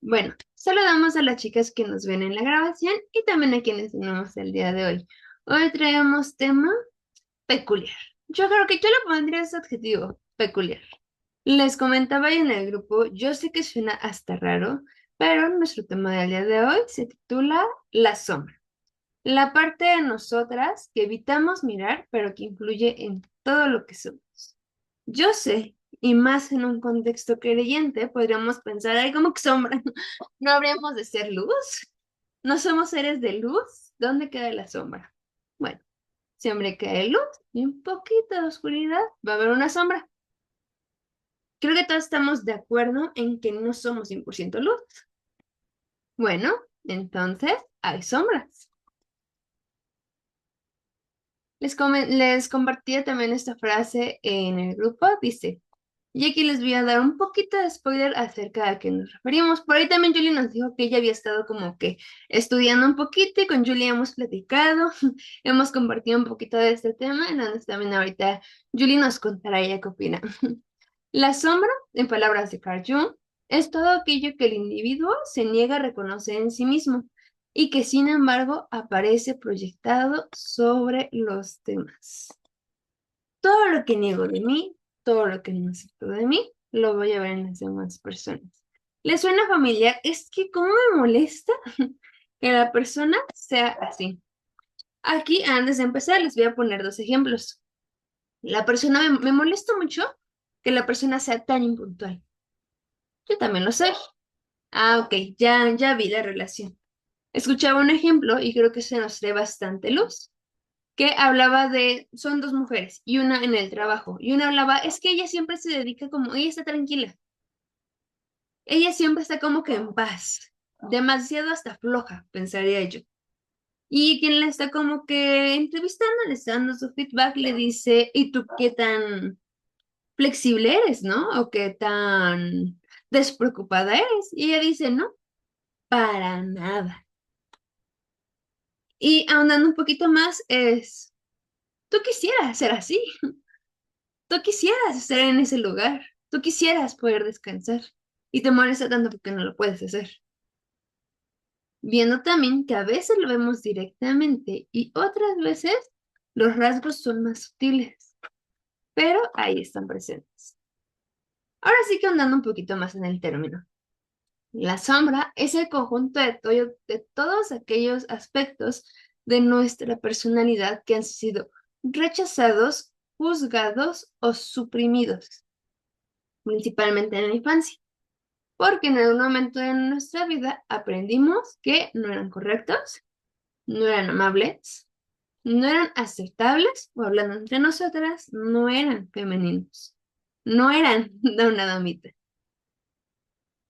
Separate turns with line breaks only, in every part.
Bueno, saludamos a las chicas que nos ven en la grabación y también a quienes tenemos el día de hoy. Hoy traemos tema peculiar. Yo creo que yo le pondría ese adjetivo, peculiar. Les comentaba ahí en el grupo, yo sé que suena hasta raro, pero nuestro tema del día de hoy se titula La sombra. La parte de nosotras que evitamos mirar, pero que influye en todo lo que somos. Yo sé, y más en un contexto creyente, podríamos pensar, ay, ¿cómo que sombra? ¿No habríamos de ser luz? ¿No somos seres de luz? ¿Dónde queda la sombra? Bueno, siempre que hay luz y un poquito de oscuridad, va a haber una sombra. Creo que todos estamos de acuerdo en que no somos 100% luz. Bueno, entonces hay sombras. Les compartí también esta frase en el grupo, dice, y aquí les voy a dar un poquito de spoiler acerca de a qué nos referimos. Por ahí también Julie nos dijo que ella había estado como que estudiando un poquito y con Julie hemos platicado, hemos compartido un poquito de este tema, entonces también ahorita Julie nos contará ella qué opina. La sombra, en palabras de Carl Jung, es todo aquello que el individuo se niega a reconocer en sí mismo y que sin embargo aparece proyectado sobre los demás. Todo lo que niego de mí, todo lo que no acepto de mí, lo voy a ver en las demás personas. ¿Les suena familiar? Es que cómo me molesta que la persona sea así. Aquí, antes de empezar, les voy a poner dos ejemplos. La persona me molesta mucho que la persona sea tan impuntual. Yo también lo soy. Ah, ok, ya vi la relación. Escuchaba un ejemplo y creo que se nos trae bastante luz, que hablaba de, son dos mujeres y una en el trabajo, y una hablaba, es que ella siempre se dedica como, ella está tranquila, ella siempre está como que en paz, demasiado hasta floja, pensaría yo. Y quien la está como que entrevistando, le está dando su feedback, le dice, ¿y tú qué tan flexible eres, no? ¿O qué tan despreocupada eres? Y ella dice, no, para nada. Y ahondando un poquito más es, tú quisieras ser así. Tú quisieras estar en ese lugar, tú quisieras poder descansar y te molesta tanto porque no lo puedes hacer. Viendo también que a veces lo vemos directamente y otras veces los rasgos son más sutiles, pero ahí están presentes. Ahora sí que andando un poquito más en el término. La sombra es el conjunto de todos aquellos aspectos de nuestra personalidad que han sido rechazados, juzgados o suprimidos, principalmente en la infancia, porque en algún momento de nuestra vida aprendimos que no eran correctos, no eran amables, no eran aceptables, o hablando entre nosotras, no eran femeninos, no eran de una damita.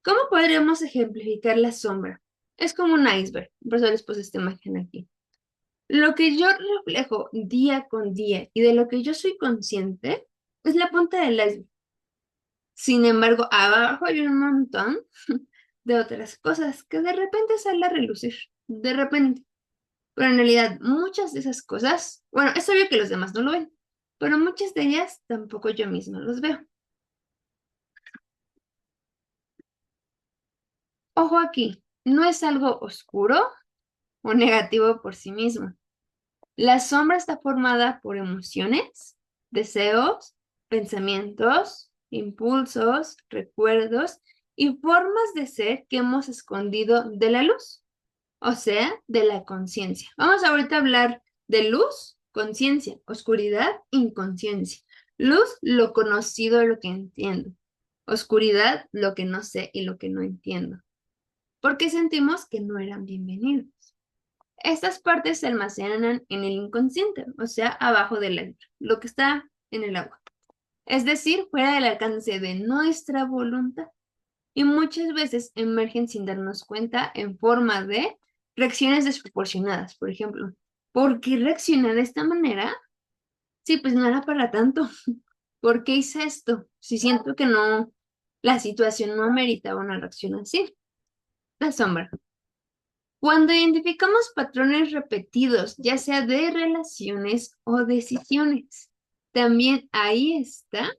¿Cómo podríamos ejemplificar la sombra? Es como un iceberg, por eso les puse esta imagen aquí. Lo que yo reflejo día con día y de lo que yo soy consciente es la punta del iceberg. Sin embargo, abajo hay un montón de otras cosas que de repente salen a relucir, de repente. Pero en realidad muchas de esas cosas, bueno, es obvio que los demás no lo ven, pero muchas de ellas tampoco yo misma los veo. Ojo aquí, no es algo oscuro o negativo por sí mismo. La sombra está formada por emociones, deseos, pensamientos, impulsos, recuerdos y formas de ser que hemos escondido de la luz, o sea, de la conciencia. Vamos ahorita a hablar de luz, conciencia, oscuridad, inconsciencia. Luz, lo conocido, lo que entiendo. Oscuridad, lo que no sé y lo que no entiendo. Porque sentimos que no eran bienvenidos. Estas partes se almacenan en el inconsciente, o sea, abajo del agua, lo que está en el agua. Es decir, fuera del alcance de nuestra voluntad. Y muchas veces emergen sin darnos cuenta en forma de reacciones desproporcionadas. Por ejemplo, ¿por qué reaccioné de esta manera? Sí, pues no era para tanto. ¿Por qué hice esto? Si siento que no, la situación no ameritaba una reacción así. La sombra. Cuando identificamos patrones repetidos, ya sea de relaciones o decisiones, también ahí está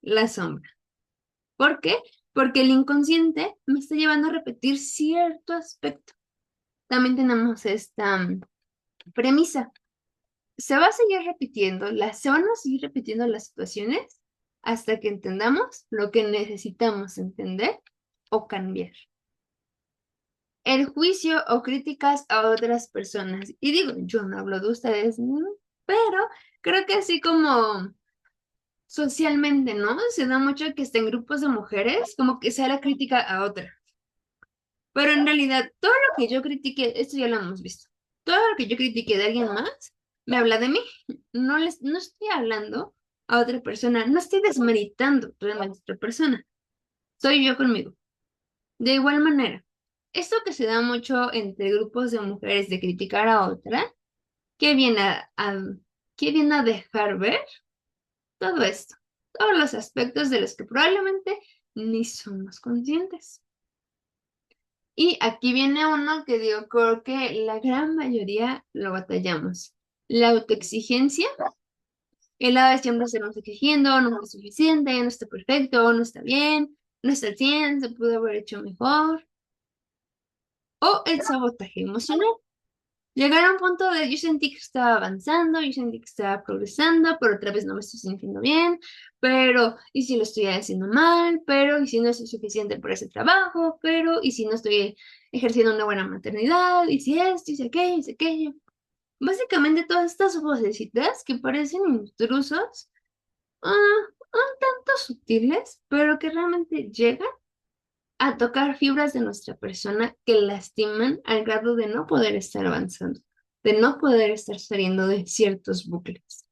la sombra. ¿Por qué? porque el inconsciente me está llevando a repetir cierto aspecto. También tenemos esta premisa. Se va a seguir repitiendo, se van a seguir repitiendo las situaciones hasta que entendamos lo que necesitamos entender o cambiar. El juicio o críticas a otras personas. Y digo, yo no hablo de ustedes, ¿no? Pero creo que así como socialmente, ¿no? Se da mucho que estén grupos de mujeres, como que sea la crítica a otra. Pero en realidad, todo lo que yo critique, esto ya lo hemos visto, todo lo que yo critique de alguien más, me habla de mí. No estoy hablando a otra persona, no estoy desmeritando realmente a otra persona. Soy yo conmigo. De igual manera, esto que se da mucho entre grupos de mujeres de criticar a otra, ¿qué viene qué viene a dejar ver? Todo esto, todos los aspectos de los que probablemente ni somos conscientes. Y aquí viene uno que digo, creo que la gran mayoría lo batallamos. La autoexigencia, el lado de siempre estarnos exigiendo, no es suficiente, no está perfecto, no está bien, no está al 100, se pudo haber hecho mejor. O el sabotaje emocional. Llegar a un punto de yo sentí que estaba avanzando, yo sentí que estaba progresando, pero otra vez no me estoy sintiendo bien, pero ¿y si lo estoy haciendo mal? Pero ¿y si no soy suficiente por ese trabajo? Pero ¿y si no estoy ejerciendo una buena maternidad? ¿Y si esto? ¿Y si aquello? ¿Y si aquello? Básicamente todas estas vocecitas que parecen intrusos, un tanto sutiles, pero que realmente llegan a tocar fibras de nuestra persona que lastiman al grado de no poder estar avanzando, de no poder estar saliendo de ciertos bucles.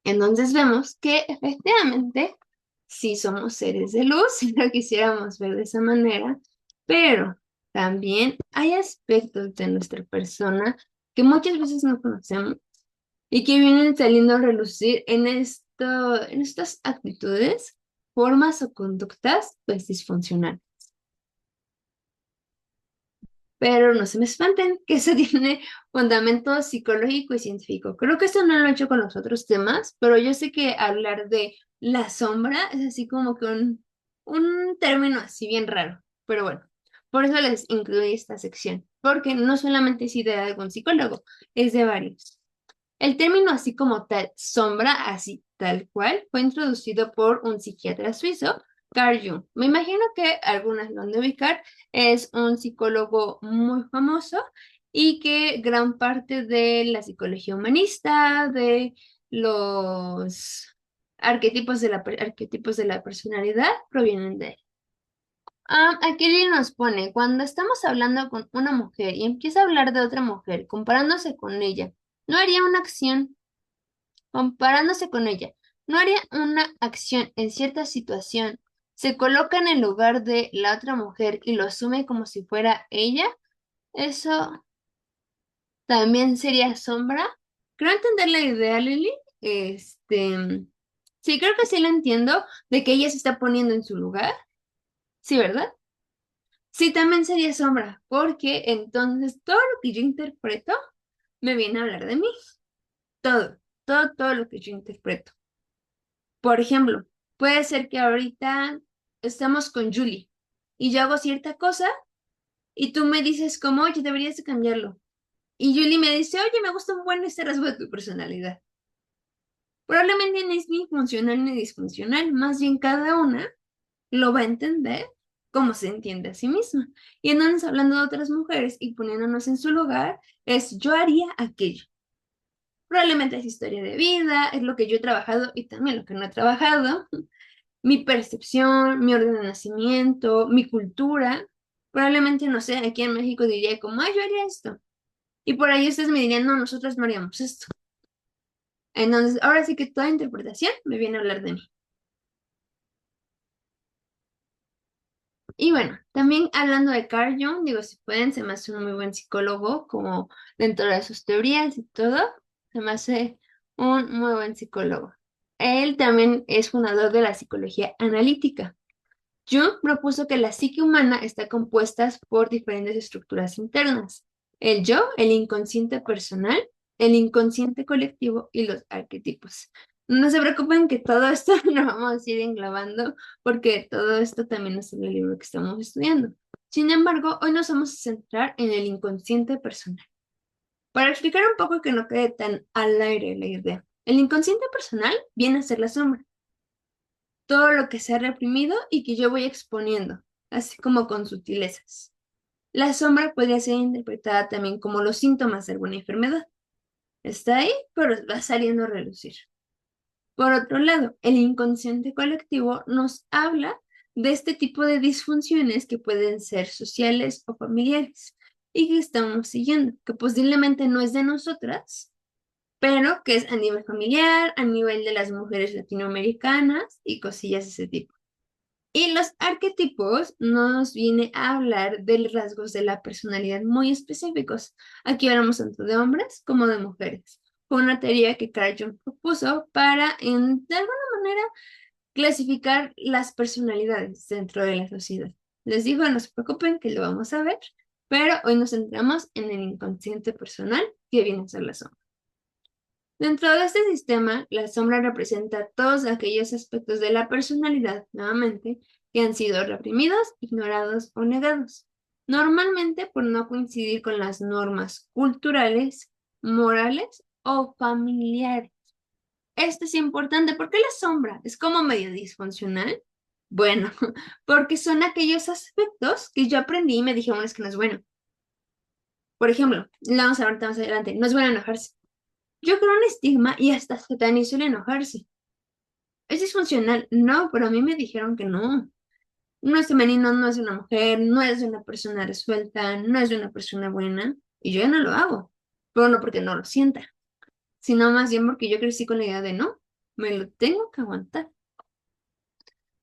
Entonces vemos que efectivamente sí somos seres de luz, si lo quisiéramos ver de esa manera, pero también hay aspectos de nuestra persona que muchas veces no conocemos y que vienen saliendo a relucir en estas actitudes, formas o conductas pues disfuncionales. Pero no se me espanten, que eso tiene fundamento psicológico y científico. Creo que esto no lo he hecho con los otros temas, pero yo sé que hablar de la sombra es así como que un término así bien raro. Pero bueno, por eso les incluí esta sección, porque no solamente es idea de algún psicólogo, es de varios. El término así como tal, sombra, así tal cual, fue introducido por un psiquiatra suizo, Carl Jung. Me imagino que algunas lo han de ubicar, es un psicólogo muy famoso y que gran parte de la psicología humanista, de los arquetipos de la personalidad, provienen de él. Aquí nos pone, cuando estamos hablando con una mujer y empieza a hablar de otra mujer, comparándose con ella, no haría una acción comparándose con ella. No haría una acción en cierta situación. Se coloca en el lugar de la otra mujer y lo asume como si fuera ella. Eso también sería sombra. Creo entender la idea, Lily. Sí, creo que sí lo entiendo de que ella se está poniendo en su lugar. Sí, ¿verdad? Sí, también sería sombra, porque entonces todo lo que yo interpreto me viene a hablar de mí. Todo, todo lo que yo interpreto. Por ejemplo, puede ser que ahorita estamos con Julie y yo hago cierta cosa y tú me dices como, oye, deberías de cambiarlo. Y Julie me dice, oye, me gusta un buen este rasgo de tu personalidad. Probablemente no es ni funcional ni disfuncional, más bien cada una lo va a entender como se entiende a sí misma. Y entonces hablando de otras mujeres y poniéndonos en su lugar, es yo haría aquello. Probablemente es historia de vida, es lo que yo he trabajado y también lo que no he trabajado. Mi percepción, mi orden de nacimiento, mi cultura. Probablemente, no sé, aquí en México diría como, yo haría esto. Y por ahí ustedes me dirían, no, nosotros no haríamos esto. Entonces, ahora sí que toda interpretación me viene a hablar de mí. Y bueno, también hablando de Carl Jung, digo, si pueden, se me hace un muy buen psicólogo, como dentro de sus teorías y todo, se me hace un muy buen psicólogo. Él también es fundador de la psicología analítica. Jung propuso que la psique humana está compuesta por diferentes estructuras internas: el yo, el inconsciente personal, el inconsciente colectivo y los arquetipos. No se preocupen que todo esto lo vamos a ir englobando porque todo esto también es en el libro que estamos estudiando. Sin embargo, hoy nos vamos a centrar en el inconsciente personal. Para explicar un poco que no quede tan al aire la idea. El inconsciente personal viene a ser la sombra, todo lo que se ha reprimido y que yo voy exponiendo, así como con sutilezas. La sombra podría ser interpretada también como los síntomas de alguna enfermedad. Está ahí, pero va saliendo a relucir. Por otro lado, el inconsciente colectivo nos habla de este tipo de disfunciones que pueden ser sociales o familiares y que estamos siguiendo, que posiblemente no es de nosotras, pero que es a nivel familiar, a nivel de las mujeres latinoamericanas y cosillas de ese tipo. Y los arquetipos nos viene a hablar de rasgos de la personalidad muy específicos. Aquí hablamos tanto de hombres como de mujeres. Fue una teoría que Carl Jung propuso para, de alguna manera, clasificar las personalidades dentro de la sociedad. Les digo, no se preocupen que lo vamos a ver, pero hoy nos centramos en el inconsciente personal que viene a ser la sombra. Dentro de este sistema, la sombra representa todos aquellos aspectos de la personalidad, nuevamente, que han sido reprimidos, ignorados o negados, normalmente por no coincidir con las normas culturales, morales o familiares. Esto es importante. ¿Por qué la sombra es como medio disfuncional? Bueno, porque son aquellos aspectos que yo aprendí y me dijeron es que no es bueno. Por ejemplo, lo vamos a ver más adelante, no es bueno enojarse. Yo creo un estigma y hasta satanizó el enojarse. ¿Es disfuncional? No, pero a mí me dijeron que no. No es femenino, no es de una mujer, no es de una persona resuelta, no es de una persona buena. Y yo ya no lo hago. Pero no porque no lo sienta, sino más bien porque yo crecí con la idea de no, me lo tengo que aguantar.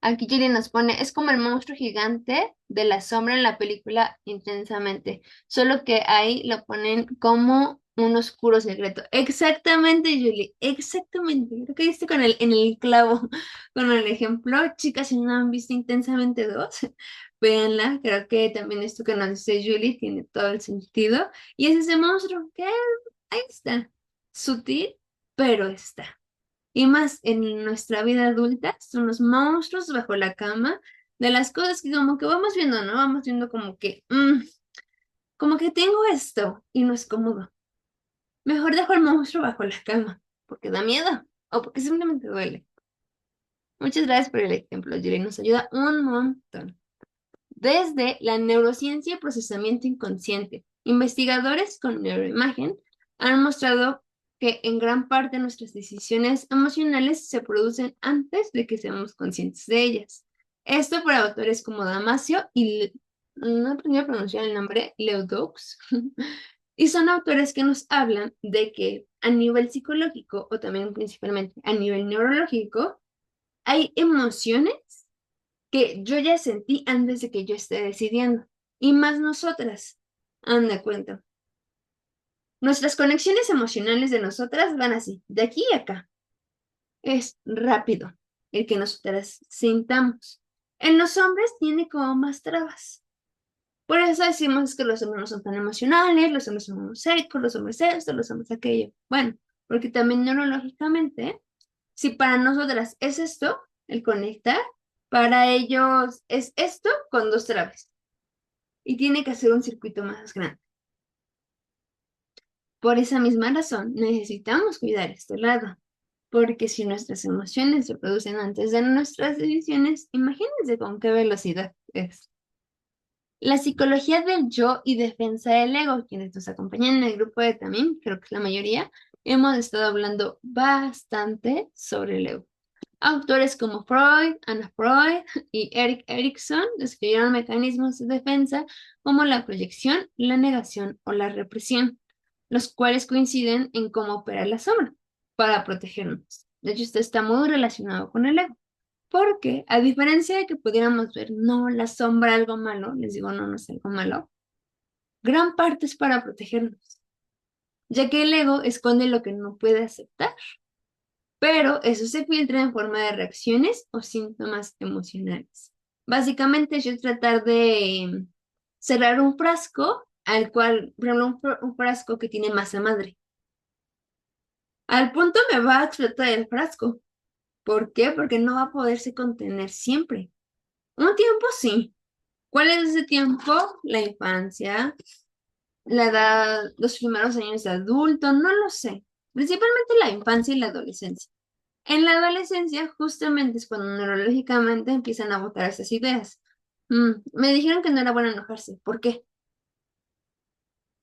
Aquí Julie nos pone, es como el monstruo gigante de la sombra en la película Intensamente, solo que ahí lo ponen como un oscuro secreto. Exactamente, Julie, exactamente. Creo que diste con en el clavo, con el ejemplo. Chicas, si no han visto Intensamente 2, véanla. Creo que también esto que nos dice Julie tiene todo el sentido. Y es ese monstruo que ahí está, sutil, pero está. Y más en nuestra vida adulta, son los monstruos bajo la cama de las cosas que como que vamos viendo, ¿no? Vamos viendo como que tengo esto y no es cómodo. Mejor dejo el monstruo bajo la cama, porque da miedo o porque simplemente duele. Muchas gracias por el ejemplo, Yuri, nos ayuda un montón. Desde la neurociencia y procesamiento inconsciente, investigadores con neuroimagen han mostrado que en gran parte nuestras decisiones emocionales se producen antes de que seamos conscientes de ellas. Esto por autores como Damasio y no aprendí a pronunciar el nombre, Leodoux, y son autores que nos hablan de que a nivel psicológico o también principalmente a nivel neurológico hay emociones que yo ya sentí antes de que yo esté decidiendo. Y más nosotras, anda cuenta. Nuestras conexiones emocionales de nosotras van así, de aquí y acá. Es rápido el que nosotras sintamos. En los hombres tiene como más trabas. Por eso decimos que los hombres no son tan emocionales, los hombres son secos, los hombres esto, los hombres aquello. Bueno, porque también neurológicamente, si para nosotras es esto, el conectar, para ellos es esto con dos trabas. Y tiene que hacer un circuito más grande. Por esa misma razón, necesitamos cuidar este lado, porque si nuestras emociones se producen antes de nuestras decisiones, imagínense con qué velocidad es. La psicología del yo y defensa del ego, quienes nos acompañan en el grupo de Tamim, creo que es la mayoría, hemos estado hablando bastante sobre el ego. Autores como Freud, Anna Freud y Eric Erikson describieron mecanismos de defensa como la proyección, la negación o la represión, los cuales coinciden en cómo opera la sombra para protegernos. De hecho, esto está muy relacionado con el ego, porque a diferencia de que pudiéramos ver, no, la sombra algo malo, les digo, no, no es algo malo, gran parte es para protegernos, ya que el ego esconde lo que no puede aceptar, pero eso se filtra en forma de reacciones o síntomas emocionales. Básicamente es tratar de cerrar un frasco al cual, por ejemplo, un frasco que tiene masa madre. Al punto me va a explotar el frasco. ¿Por qué? Porque no va a poderse contener siempre. Un tiempo sí. ¿Cuál es ese tiempo? La infancia, la edad, los primeros años de adulto, no lo sé. Principalmente la infancia y la adolescencia. En la adolescencia justamente es cuando neurológicamente empiezan a botar esas ideas. Me dijeron que no era bueno enojarse. ¿Por qué?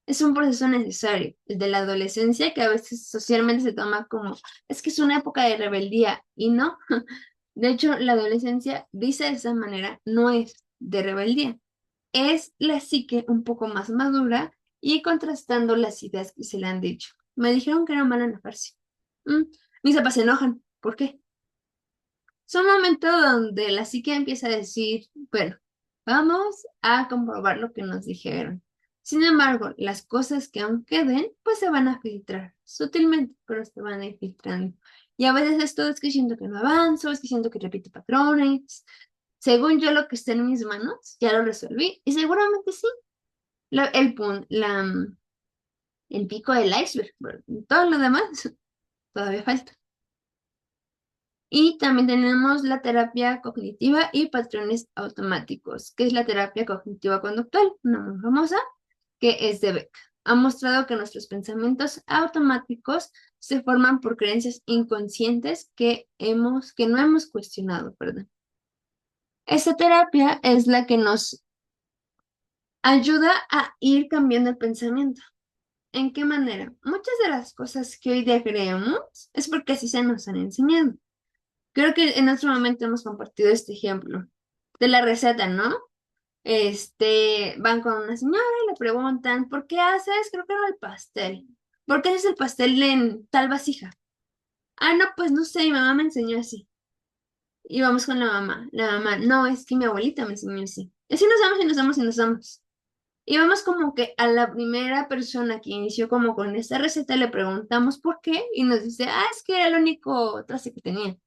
Es un proceso necesario, el de la adolescencia, que a veces socialmente se toma como, es que es una época de rebeldía, y no. De hecho, la adolescencia, dice de esa manera, no es de rebeldía, es la psique un poco más madura y contrastando las ideas que se le han dicho. Me dijeron que era malo enojarse. Mm, Mis papás se enojan. ¿Por qué? Es un momento donde la psique empieza a decir, bueno, vamos a comprobar lo que nos dijeron. Sin embargo, las cosas que aún queden, pues se van a filtrar sutilmente, pero se van a ir filtrando. Y a veces esto es que siento que no avanzo, es que siento que repito patrones. Según yo, lo que está en mis manos, ya lo resolví. Y seguramente sí. El pico del iceberg, pero todo lo demás todavía falta. Y también tenemos la terapia cognitiva y patrones automáticos, que es la terapia cognitiva conductual, una muy famosa, que es de Beck. Ha mostrado que nuestros pensamientos automáticos se forman por creencias inconscientes que no hemos cuestionado, perdón. Esta terapia es la que nos ayuda a ir cambiando el pensamiento. ¿En qué manera? Muchas de las cosas que hoy día creemos es porque así se nos han enseñado. Creo que en otro momento hemos compartido este ejemplo de la receta, ¿no? Van con una señora y le preguntan, ¿por qué haces? Creo que era el pastel. ¿Por qué haces el pastel en tal vasija? Ah, no, pues no sé, mi mamá me enseñó así. Y vamos con la mamá. La mamá, no, es que mi abuelita me enseñó así. Y así nos vamos y nos vamos y nos vamos. Y vamos como que a la primera persona que inició como con esta receta le preguntamos por qué y nos dice, es que era el único trace que tenía.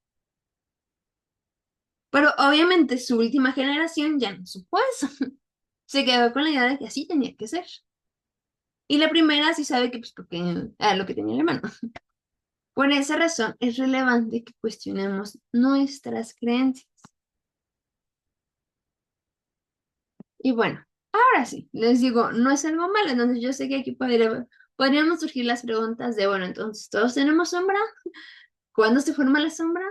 Pero obviamente su última generación ya no supo eso. Se quedó con la idea de que así tenía que ser. Y la primera sí sabe que pues porque era lo que tenía en la mano. Por esa razón es relevante que cuestionemos nuestras creencias. Y bueno, ahora sí, les digo, no es algo malo, entonces yo sé que aquí podríamos surgir las preguntas de, bueno, entonces, ¿todos tenemos sombra? ¿Cuándo se forma la sombra?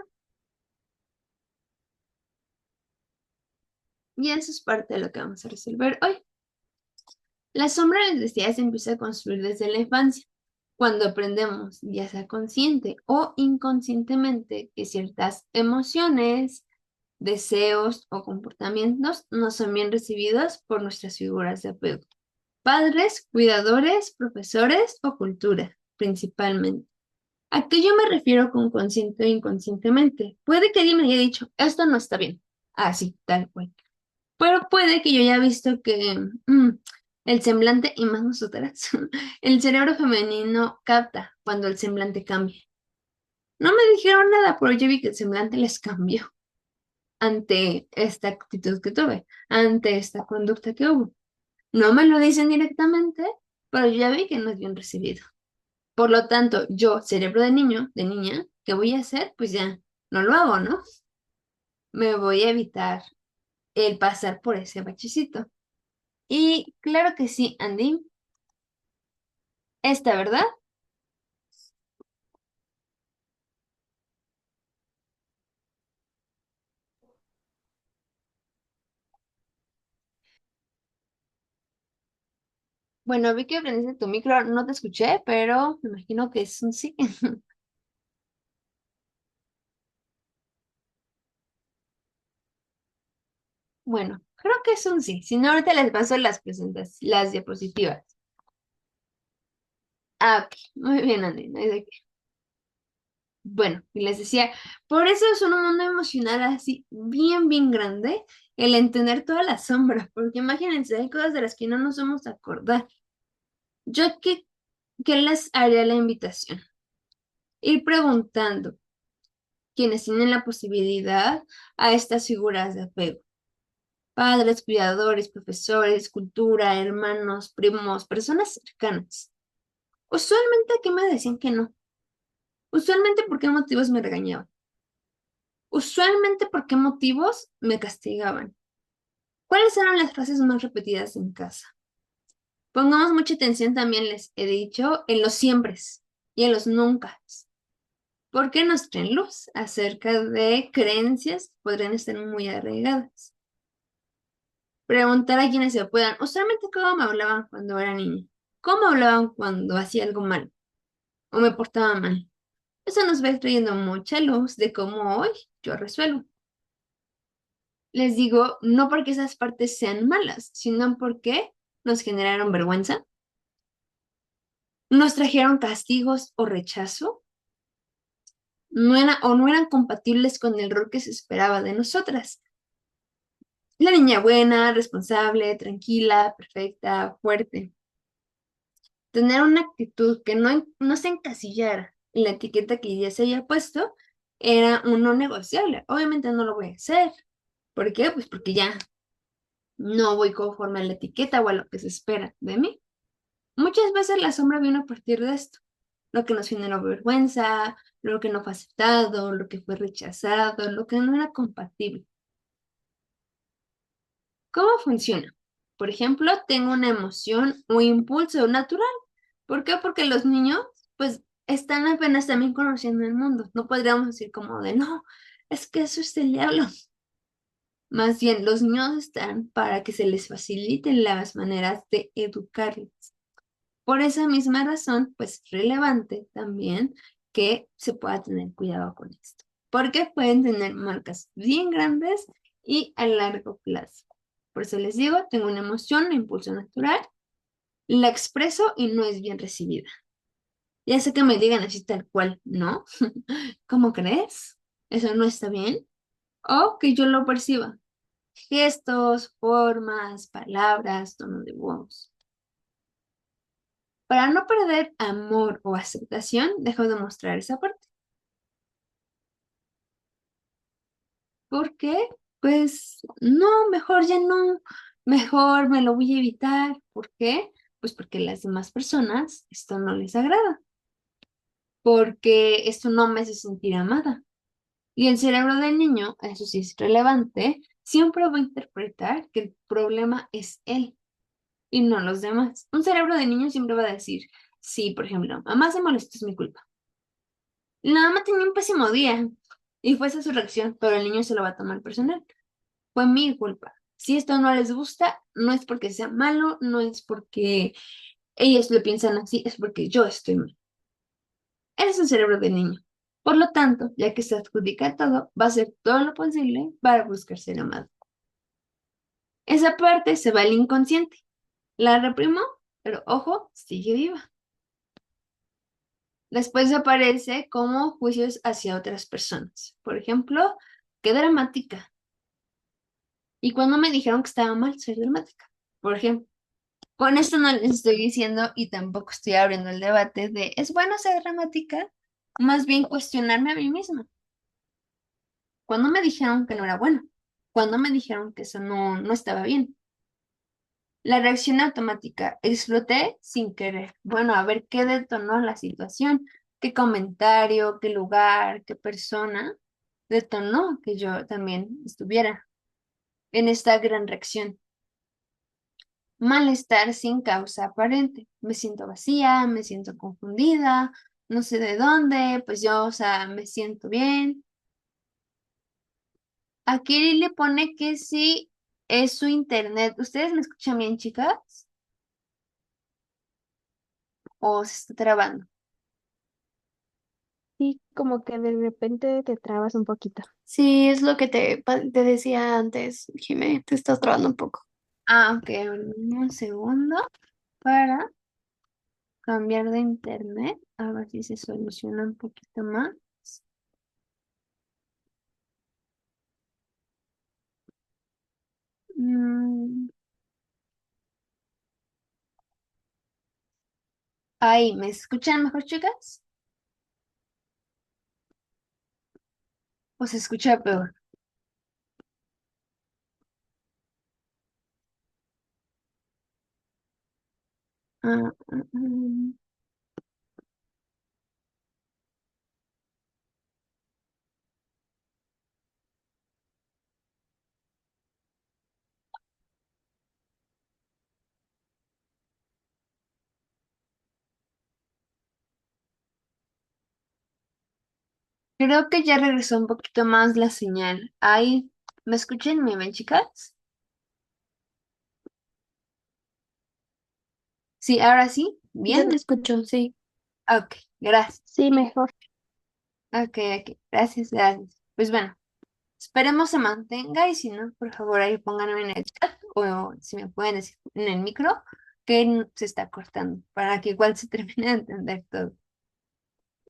Y eso es parte de lo que vamos a resolver hoy. La sombra, les decía, se empieza a construir desde la infancia, cuando aprendemos, ya sea consciente o inconscientemente, que ciertas emociones, deseos o comportamientos no son bien recibidos por nuestras figuras de apego. Padres, cuidadores, profesores o cultura, principalmente. ¿A qué yo me refiero con consciente o inconscientemente? Puede que alguien me haya dicho, esto no está bien. Así, tal cual. Pero puede que yo haya visto que el semblante, y más nosotras, el cerebro femenino capta cuando el semblante cambia. No me dijeron nada, pero yo vi que el semblante les cambió ante esta actitud que tuve, ante esta conducta que hubo. No me lo dicen directamente, pero yo ya vi que no es bien recibido. Por lo tanto, yo, cerebro de niño, de niña, ¿qué voy a hacer? Pues ya no lo hago, ¿no? Me voy a evitar el pasar por ese bachecito. Y claro que sí, Andy, esta, ¿verdad? Bueno, vi que prendiste tu micro, no te escuché, pero me imagino que es un sí. Bueno, creo que es un sí. Si no, ahorita les paso las diapositivas. Ah, ok. Muy bien, Andy. No hay de qué. Bueno, y les decía, por eso es un mundo emocional así, bien, bien grande, el entender todas las sombras, porque imagínense, hay cosas de las que no nos vamos a acordar. Yo ¿qué les haría la invitación? Ir preguntando quienes tienen la posibilidad a estas figuras de apego. Padres, cuidadores, profesores, cultura, hermanos, primos, personas cercanas. Usualmente aquí me decían que no. Usualmente, ¿por qué motivos me regañaban? Usualmente, ¿por qué motivos me castigaban? ¿Cuáles eran las frases más repetidas en casa? Pongamos mucha atención también, les he dicho, en los siempres y en los nunca, porque nos traen luz acerca de creencias que podrían estar muy arraigadas. Preguntar a quienes se puedan, usualmente cómo me hablaban cuando era niña, cómo me hablaban cuando hacía algo mal o me portaba mal. Eso nos va trayendo mucha luz de cómo hoy yo resuelvo. Les digo, no porque esas partes sean malas, sino porque nos generaron vergüenza, nos trajeron castigos o rechazo, no eran compatibles con el rol que se esperaba de nosotras. La niña buena, responsable, tranquila, perfecta, fuerte. Tener una actitud que no se encasillara en la etiqueta que ya se había puesto era un no negociable. Obviamente no lo voy a hacer. ¿Por qué? Pues porque ya no voy conforme a la etiqueta o a lo que se espera de mí. Muchas veces la sombra vino a partir de esto. Lo que nos generó vergüenza, lo que no fue aceptado, lo que fue rechazado, lo que no era compatible. ¿Cómo funciona? Por ejemplo, tengo una emoción o impulso natural. ¿Por qué? Porque los niños, pues, están apenas también conociendo el mundo. No podríamos decir como de, no, es que eso es el diablo. Más bien, los niños están para que se les faciliten las maneras de educarlos. Por esa misma razón, pues, relevante también que se pueda tener cuidado con esto. Porque pueden tener marcas bien grandes y a largo plazo. Por eso les digo, tengo una emoción, un impulso natural, la expreso y no es bien recibida. Ya sé que me digan así tal cual, ¿no? ¿Cómo crees? Eso no está bien. O que yo lo perciba. Gestos, formas, palabras, tono de voz. Para no perder amor o aceptación, dejo de mostrar esa parte. ¿Por qué? Pues no, mejor ya no. Mejor me lo voy a evitar. ¿Por qué? Pues porque a las demás personas esto no les agrada. Porque esto no me hace sentir amada. Y el cerebro del niño, eso sí es relevante, siempre va a interpretar que el problema es él y no los demás. Un cerebro de niño siempre va a decir, sí, por ejemplo, mamá se molestó, es mi culpa. La mamá tenía un pésimo día y fue esa su reacción, pero el niño se lo va a tomar personal. Fue mi culpa. Si esto no les gusta, no es porque sea malo, no es porque ellos lo piensan así, es porque yo estoy mal. Ese es el cerebro del niño. Por lo tanto, ya que se adjudica todo, va a hacer todo lo posible para buscar ser amado. Esa parte se va al inconsciente. La reprimo, pero ojo, sigue viva. Después aparece como juicios hacia otras personas. Por ejemplo, qué dramática. Y cuando me dijeron que estaba mal ser dramática. Por ejemplo, con esto no les estoy diciendo y tampoco estoy abriendo el debate de ¿es bueno ser dramática? Más bien cuestionarme a mí misma. Cuando me dijeron que no era bueno, cuando me dijeron que eso no estaba bien. La reacción automática, exploté sin querer. Bueno, a ver qué detonó la situación, qué comentario, qué lugar, qué persona detonó que yo también estuviera en esta gran reacción. Malestar sin causa aparente. Me siento vacía, me siento confundida, no sé de dónde, pues yo, o sea, me siento bien. Aquí le pone que sí es su internet. ¿Ustedes me escuchan bien, chicas? ¿O se está trabando?
Sí, como que de repente te trabas un poquito.
Sí, es lo que te decía antes, Jimé, te estás trabando un poco.
Ah, ok, un segundo para cambiar de internet. A ver si se soluciona un poquito más. Mm, ahí, ¿me escuchan mejor, chicas? ¿O se escucha peor? Ah, ah, ah. Creo que ya regresó un poquito más la señal. Ahí, ¿me escuchan? ¿Me ven, chicas? Sí, ahora sí.
Yo
Bien.
te escucho, sí.
Ok, gracias.
Sí, mejor.
Ok, ok. Gracias, gracias. Pues bueno, esperemos se mantenga y si no, por favor, ahí pónganme en el chat o si me pueden decir en el micro que se está cortando para que igual se termine de entender todo.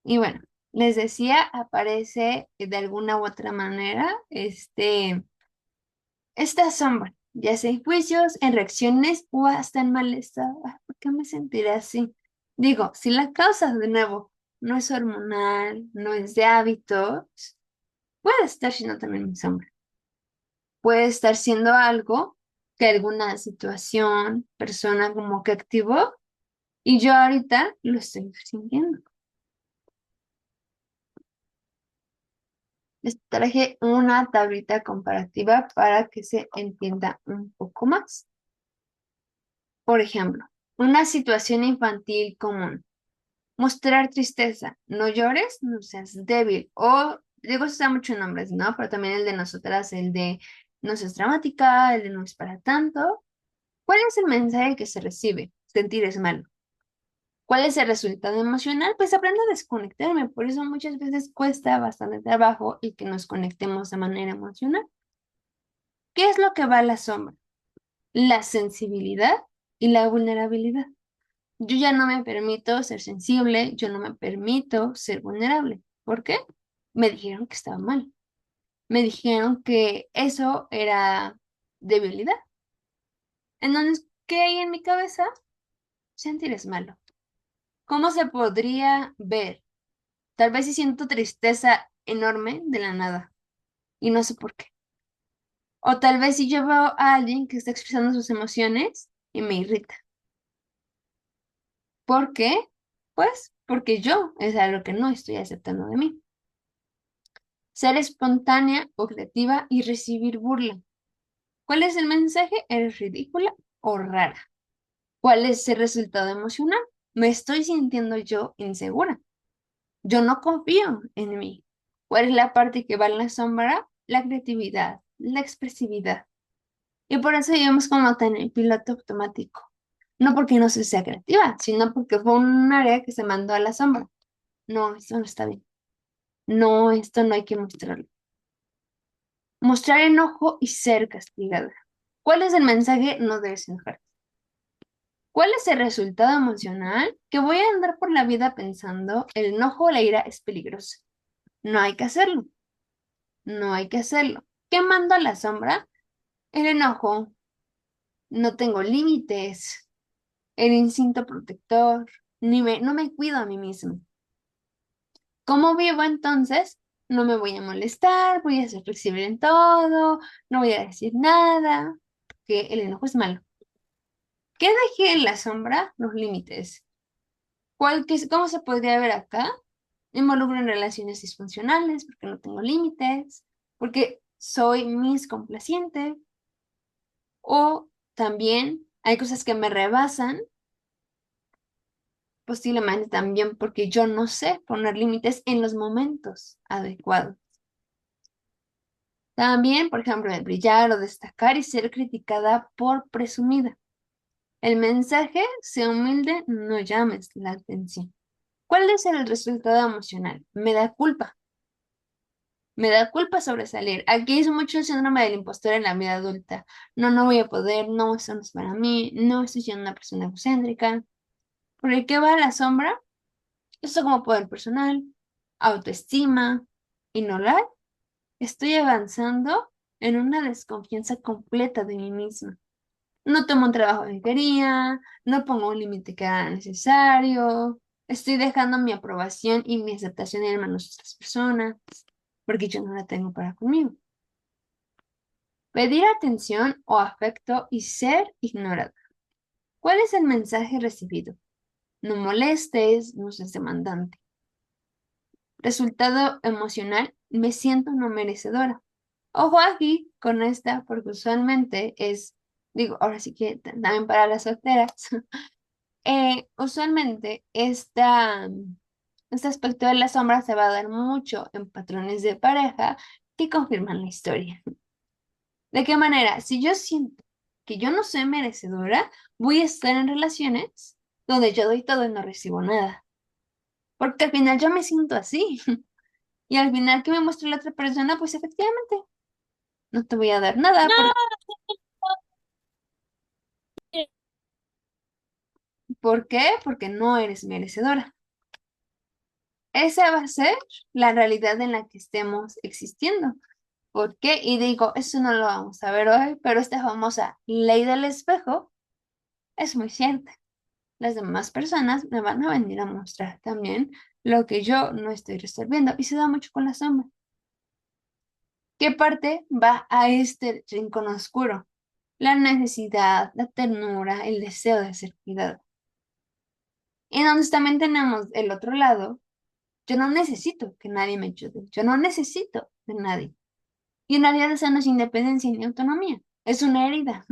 Y bueno, les decía, aparece de alguna u otra manera esta sombra, ya sea en juicios, en reacciones o hasta en malestar. Ay, ¿por qué me sentiré así? Digo, si la causa de nuevo no es hormonal, no es de hábitos, puede estar siendo también mi sombra. Puede estar siendo algo que alguna situación, persona como que activó y yo ahorita lo estoy sintiendo. Les traje una tablita comparativa para que se entienda un poco más. Por ejemplo, una situación infantil común. Mostrar tristeza. No llores, no seas débil. O, digo, se da muchos nombres, ¿no? Pero también el de nosotras, el de no seas dramática, el de no es para tanto. ¿Cuál es el mensaje que se recibe? Sentir es malo. ¿Cuál es el resultado emocional? Pues aprendo a desconectarme. Por eso muchas veces cuesta bastante trabajo y que nos conectemos de manera emocional. ¿Qué es lo que va a la sombra? La sensibilidad y la vulnerabilidad. Yo ya no me permito ser sensible, yo no me permito ser vulnerable. ¿Por qué? Me dijeron que estaba mal. Me dijeron que eso era debilidad. Entonces, ¿qué hay en mi cabeza? Sentir es malo. ¿Cómo se podría ver? Tal vez si siento tristeza enorme de la nada y no sé por qué. O tal vez si yo veo a alguien que está expresando sus emociones y me irrita. ¿Por qué? Pues porque yo es algo que no estoy aceptando de mí. Ser espontánea o creativa y recibir burla. ¿Cuál es el mensaje? ¿Eres ridícula o rara? ¿Cuál es el resultado emocional? Me estoy sintiendo yo insegura. Yo no confío en mí. ¿Cuál es la parte que va en la sombra? La creatividad, la expresividad. Y por eso vivimos como tan en piloto automático. No porque no se sea creativa, sino porque fue un área que se mandó a la sombra. No, esto no está bien. No, esto no hay que mostrarlo. Mostrar enojo y ser castigada. ¿Cuál es el mensaje? No debes enojar. ¿Cuál es el resultado emocional? Que voy a andar por la vida pensando, el enojo o la ira es peligroso. No hay que hacerlo. No hay que hacerlo. ¿Qué mando a la sombra? El enojo. No tengo límites. El instinto protector. No me cuido a mí mismo. ¿Cómo vivo entonces? No me voy a molestar, voy a ser flexible en todo, no voy a decir nada, que el enojo es malo. ¿Qué dejé en la sombra? Los límites. ¿Cómo se podría ver acá? Me involucro en relaciones disfuncionales porque no tengo límites, porque soy mis complaciente, o también hay cosas que me rebasan, posiblemente también porque yo no sé poner límites en los momentos adecuados. También, por ejemplo, el brillar o destacar y ser criticada por presumida. El mensaje, sé humilde, no llames la atención. ¿Cuál es el resultado emocional? Me da culpa. Me da culpa sobresalir. Aquí es mucho el síndrome del impostor en la vida adulta. No, no voy a poder, no, eso no es para mí, no estoy siendo una persona egocéntrica. ¿Por el qué va a la sombra? Esto como poder personal, autoestima, ignorar. Estoy avanzando en una desconfianza completa de mí misma. No tomo un trabajo que quería, no pongo un límite que era necesario, estoy dejando mi aprobación y mi aceptación en manos de otras personas, porque yo no la tengo para conmigo. Pedir atención o afecto y ser ignorado. ¿Cuál es el mensaje recibido? No molestes, no seas demandante. Resultado emocional, me siento no merecedora. Ojo aquí con esta, porque usualmente digo, ahora sí que también para las solteras, usualmente esta Este aspecto de la sombra se va a dar mucho en patrones de pareja que confirman la historia. ¿De qué manera? Si yo siento que yo no soy merecedora, voy a estar en relaciones donde yo doy todo y no recibo nada. Porque al final yo me siento así. Y al final que me muestre la otra persona, pues efectivamente, no te voy a dar nada. ¿Por qué? Porque no eres merecedora. Esa va a ser la realidad en la que estemos existiendo. ¿Por qué? Y digo, eso no lo vamos a ver hoy, pero esta famosa ley del espejo es muy cierta. Las demás personas me van a venir a mostrar también lo que yo no estoy resolviendo. Y se da mucho con la sombra. ¿Qué parte va a este rincón oscuro? La necesidad, la ternura, el deseo de ser cuidado. Y donde también tenemos el otro lado, yo no necesito que nadie me ayude, yo no necesito de nadie. Y en realidad esa no es independencia ni autonomía, es una herida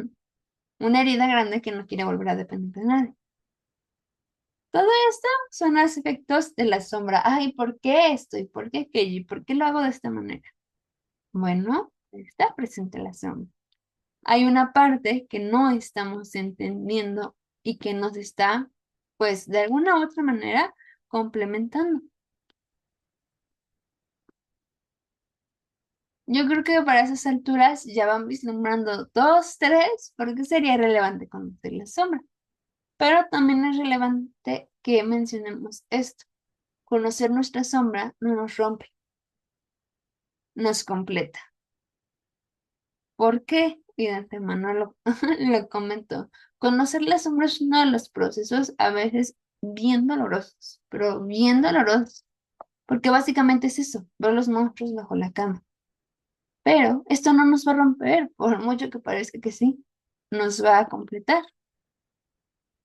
grande que no quiere volver a depender de nadie. Todo esto son aspectos de la sombra. Ay, ¿por qué esto? ¿Y por qué aquello? ¿Y por qué lo hago de esta manera? Bueno, está presente la sombra. Hay una parte que no estamos entendiendo y que nos está, pues, de alguna u otra manera complementando. Yo creo que para esas alturas ya van vislumbrando dos, tres, porque sería relevante conocer la sombra. Pero también es relevante que mencionemos esto. Conocer nuestra sombra no nos rompe, nos completa. ¿Por qué? Y de antemano lo comento. Conocer la sombra es uno de los procesos a veces bien dolorosos, pero bien dolorosos, porque básicamente es eso, ver los monstruos bajo la cama. Pero esto no nos va a romper, por mucho que parezca que sí, nos va a completar,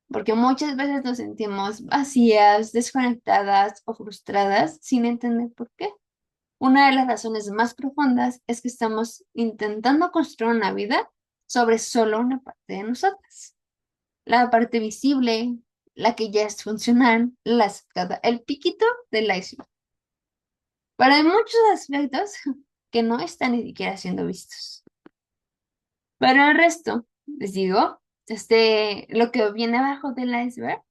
porque muchas veces nos sentimos vacías, desconectadas o frustradas sin entender por qué. Una de las razones más profundas es que estamos intentando construir una vida sobre solo una parte de nosotras. La parte visible, la que ya es funcional, la aceptada, el piquito del iceberg. Pero hay muchos aspectos que no están ni siquiera siendo vistos. Pero el resto, les digo, lo que viene abajo del iceberg,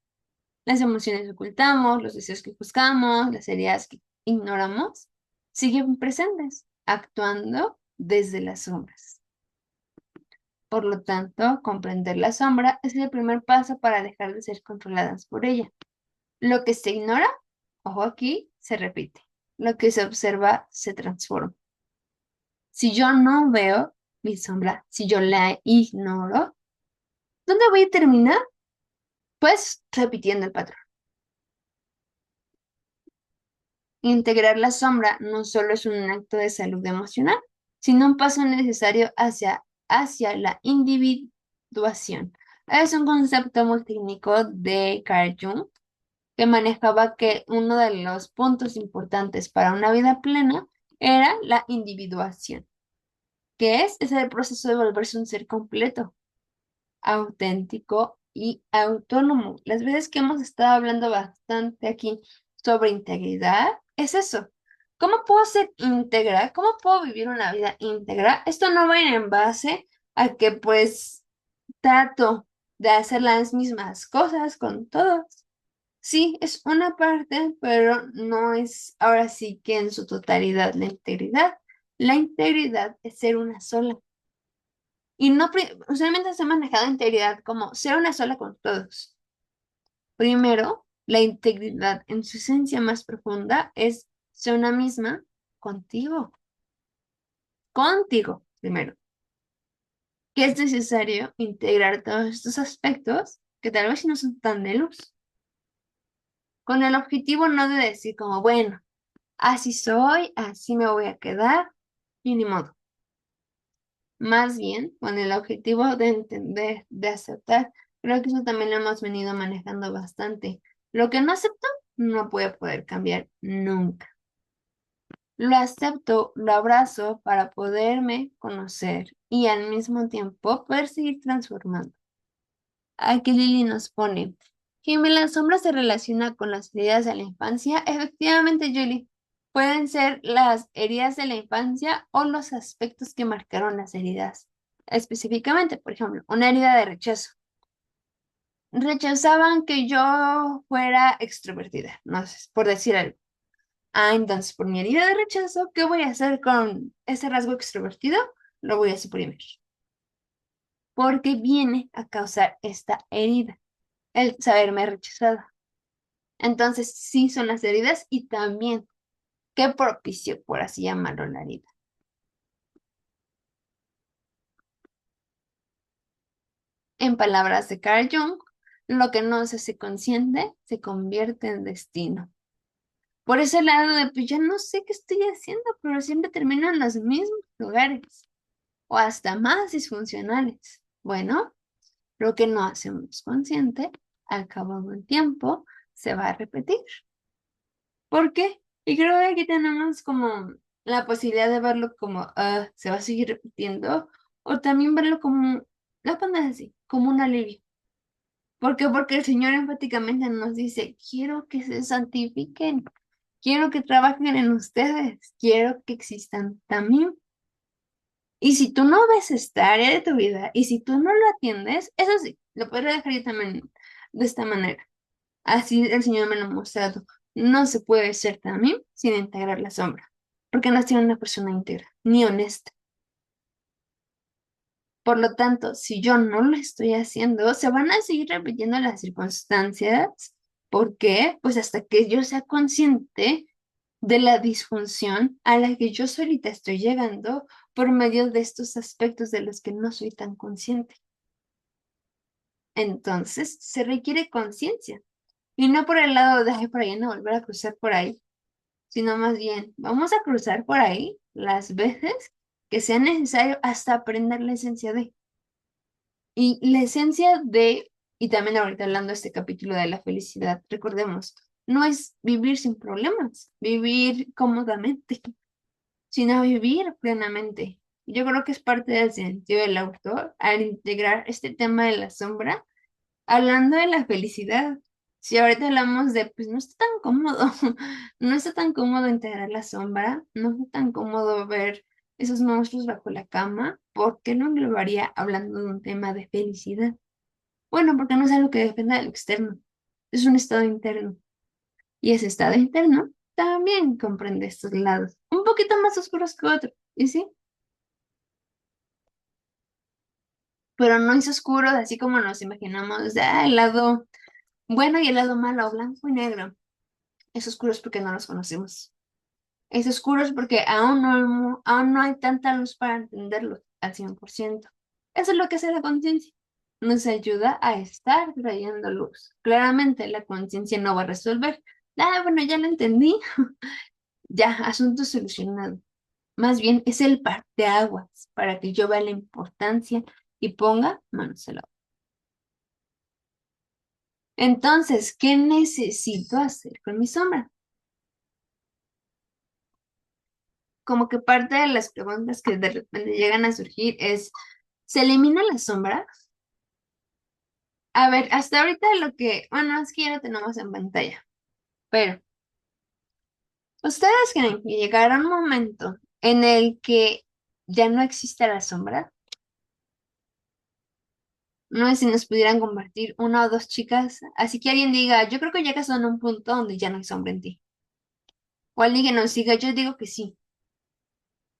las emociones que ocultamos, los deseos que buscamos, las heridas que ignoramos, siguen presentes, actuando desde las sombras. Por lo tanto, comprender la sombra es el primer paso para dejar de ser controladas por ella. Lo que se ignora, ojo aquí, se repite. Lo que se observa se transforma. Si yo no veo mi sombra, si yo la ignoro, ¿dónde voy a terminar? Pues repitiendo el patrón. Integrar la sombra no solo es un acto de salud emocional, sino un paso necesario hacia la individuación. Es un concepto muy técnico de Carl Jung que manejaba que uno de los puntos importantes para una vida plena era la individuación, que es el proceso de volverse un ser completo, auténtico y autónomo. Las veces que hemos estado hablando bastante aquí sobre integridad, es eso. ¿Cómo puedo ser íntegra? ¿Cómo puedo vivir una vida íntegra? Esto no va a ir en base a que pues trato de hacer las mismas cosas con todos. Sí, es una parte, pero no es ahora sí que en su totalidad la integridad. La integridad es ser una sola. Y no, usualmente se ha manejado integridad como ser una sola con todos. Primero, la integridad en su esencia más profunda es ser una misma contigo. Contigo, primero. Que es necesario integrar todos estos aspectos que tal vez no son tan de luz. Con el objetivo no de decir como, bueno, así soy, así me voy a quedar, y ni modo. Más bien, con el objetivo de entender, de aceptar. Creo que eso también lo hemos venido manejando bastante. Lo que no acepto no puede poder cambiar nunca. Lo acepto, lo abrazo para poderme conocer y al mismo tiempo poder seguir transformando. Aquí Lili nos pone, Jimmy, la sombra se relaciona con las heridas de la infancia. Efectivamente, Julie, pueden ser las heridas de la infancia o los aspectos que marcaron las heridas. Específicamente, por ejemplo, una herida de rechazo. Rechazaban que yo fuera extrovertida, no sé, por decir algo. Ah, entonces, por mi herida de rechazo, ¿qué voy a hacer con ese rasgo extrovertido? Lo voy a suprimir. Porque viene a causar esta herida, el saberme rechazada. Entonces, sí son las heridas y también qué propició, por así llamarlo, la herida. En palabras de Carl Jung, lo que no se hace consciente se convierte en destino. Por ese lado de, pues ya no sé qué estoy haciendo, pero siempre termino en los mismos lugares o hasta más disfuncionales. Bueno, lo que no hacemos consciente, al cabo de un tiempo, se va a repetir. ¿Por qué? Y creo que aquí tenemos como la posibilidad de verlo como se va a seguir repitiendo, o también verlo como, la pones así, como un alivio. ¿Por qué? Porque el Señor enfáticamente nos dice, quiero que se santifiquen, quiero que trabajen en ustedes, quiero que existan también. Y si tú no ves esta área de tu vida, y si tú no lo atiendes, eso sí, lo podría dejar yo también de esta manera. Así el Señor me lo ha mostrado. No se puede ser también sin integrar la sombra, porque no tiene una persona íntegra, ni honesta. Por lo tanto, si yo no lo estoy haciendo, se van a seguir repitiendo las circunstancias. ¿Por qué? Pues hasta que yo sea consciente de la disfunción a la que yo solita estoy llegando por medio de estos aspectos de los que no soy tan consciente. Entonces, se requiere conciencia. Y no por el lado de, ay, por ahí no volver a cruzar por ahí, sino más bien, vamos a cruzar por ahí las veces que sea necesario hasta aprender la esencia de. Y la esencia de, y también ahorita hablando de este capítulo de la felicidad, recordemos, no es vivir sin problemas, vivir cómodamente, sino vivir plenamente. Yo creo que es parte del sentido del autor al integrar este tema de la sombra, hablando de la felicidad. Si ahorita hablamos de, pues no está tan cómodo, no está tan cómodo integrar la sombra, no está tan cómodo ver esos monstruos bajo la cama, ¿por qué no englobaría hablando de un tema de felicidad? Bueno, porque no es algo que dependa del externo, es un estado interno. Y ese estado interno también comprende estos lados, un poquito más oscuros que otros, ¿y sí? Pero no es oscuro así como nos imaginamos, de, el lado bueno y el lado malo, blanco y negro. Es oscuro es porque no los conocemos. Es oscuro es porque aún no hay tanta luz para entenderlo al 100%. Eso es lo que hace la conciencia. Nos ayuda a estar trayendo luz. Claramente la conciencia no va a resolver. Ah, bueno, ya lo entendí. Ya, asunto solucionado. Más bien es el parteaguas para que yo vea la importancia y ponga manos a la obra. Entonces, ¿qué necesito hacer con mi sombra? Como que parte de las preguntas que de repente llegan a surgir es, ¿se elimina la sombra? A ver, hasta ahorita lo que, bueno, es que ya lo tenemos en pantalla, pero ¿ustedes creen que llegará un momento en el que ya no exista la sombra? No sé si nos pudieran compartir una o dos chicas, así que alguien diga, yo creo que llegas a un punto donde ya no hay sombra en ti. O alguien que nos diga, yo digo que sí,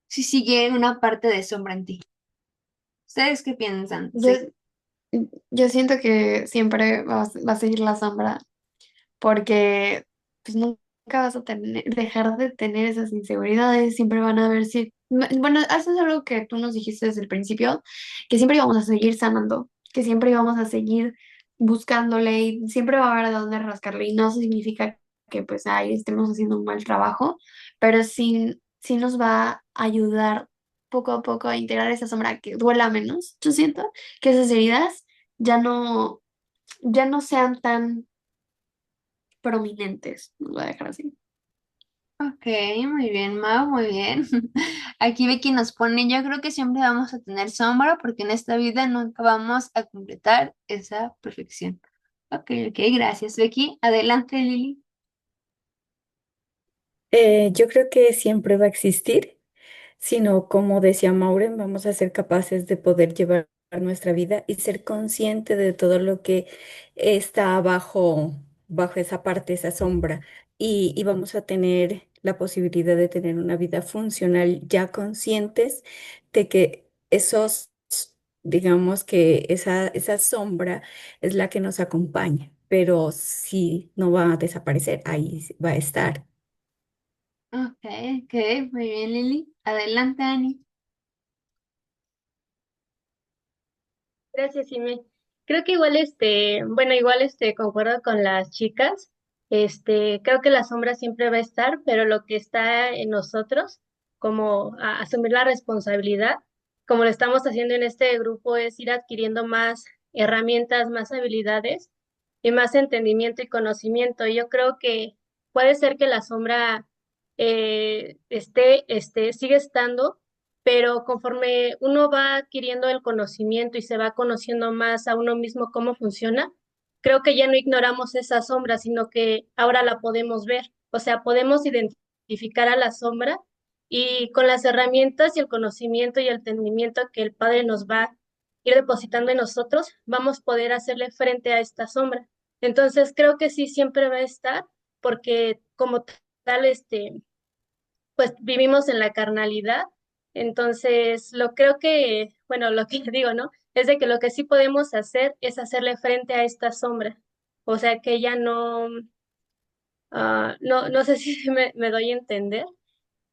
sí sigue una parte de sombra en ti. ¿Ustedes qué piensan?
Yo,
Sí.
yo siento que siempre va a seguir la sombra porque pues nunca vas a dejar de tener esas inseguridades, siempre van a ver si, bueno, eso es algo que tú nos dijiste desde el principio, que siempre íbamos a seguir sanando, que siempre íbamos a seguir buscándole y siempre va a haber de dónde rascarle y no significa que pues ahí estemos haciendo un mal trabajo, pero sí nos va a ayudar poco a poco a integrar esa sombra que duela menos. Yo siento que esas heridas ya no sean tan prominentes, lo voy a dejar así.
Ok, muy bien, Mau, muy bien. Aquí Becky nos pone, yo creo que siempre vamos a tener sombra porque en esta vida nunca vamos a completar esa perfección. Ok, ok, gracias, Becky. Adelante, Lili.
Yo creo que siempre va a existir, sino como decía Maureen, vamos a ser capaces de poder llevar nuestra vida y ser consciente de todo lo que está bajo esa parte, esa sombra, y vamos a tener la posibilidad de tener una vida funcional ya conscientes de que digamos que esa sombra es la que nos acompaña, pero sí no va a desaparecer, ahí va a estar.
Ok, ok, muy bien, Lili. Adelante, Ani.
Gracias, Ime. Creo que igual bueno, igual concuerdo con las chicas. Creo que la sombra siempre va a estar, pero lo que está en nosotros, como asumir la responsabilidad, como lo estamos haciendo en este grupo, es ir adquiriendo más herramientas, más habilidades y más entendimiento y conocimiento. Yo creo que puede ser que la sombra sigue estando, pero conforme uno va adquiriendo el conocimiento y se va conociendo más a uno mismo cómo funciona, creo que ya no ignoramos esa sombra, sino que ahora la podemos ver. O sea, podemos identificar a la sombra y con las herramientas y el conocimiento y el entendimiento que el Padre nos va a ir depositando en nosotros, vamos a poder hacerle frente a esta sombra. Entonces, creo que sí siempre va a estar, porque como tal, pues vivimos en la carnalidad. Entonces, lo creo que, bueno, lo que digo, ¿no? Es de que lo que sí podemos hacer es hacerle frente a esta sombra. O sea, que ella no, no sé si me doy a entender.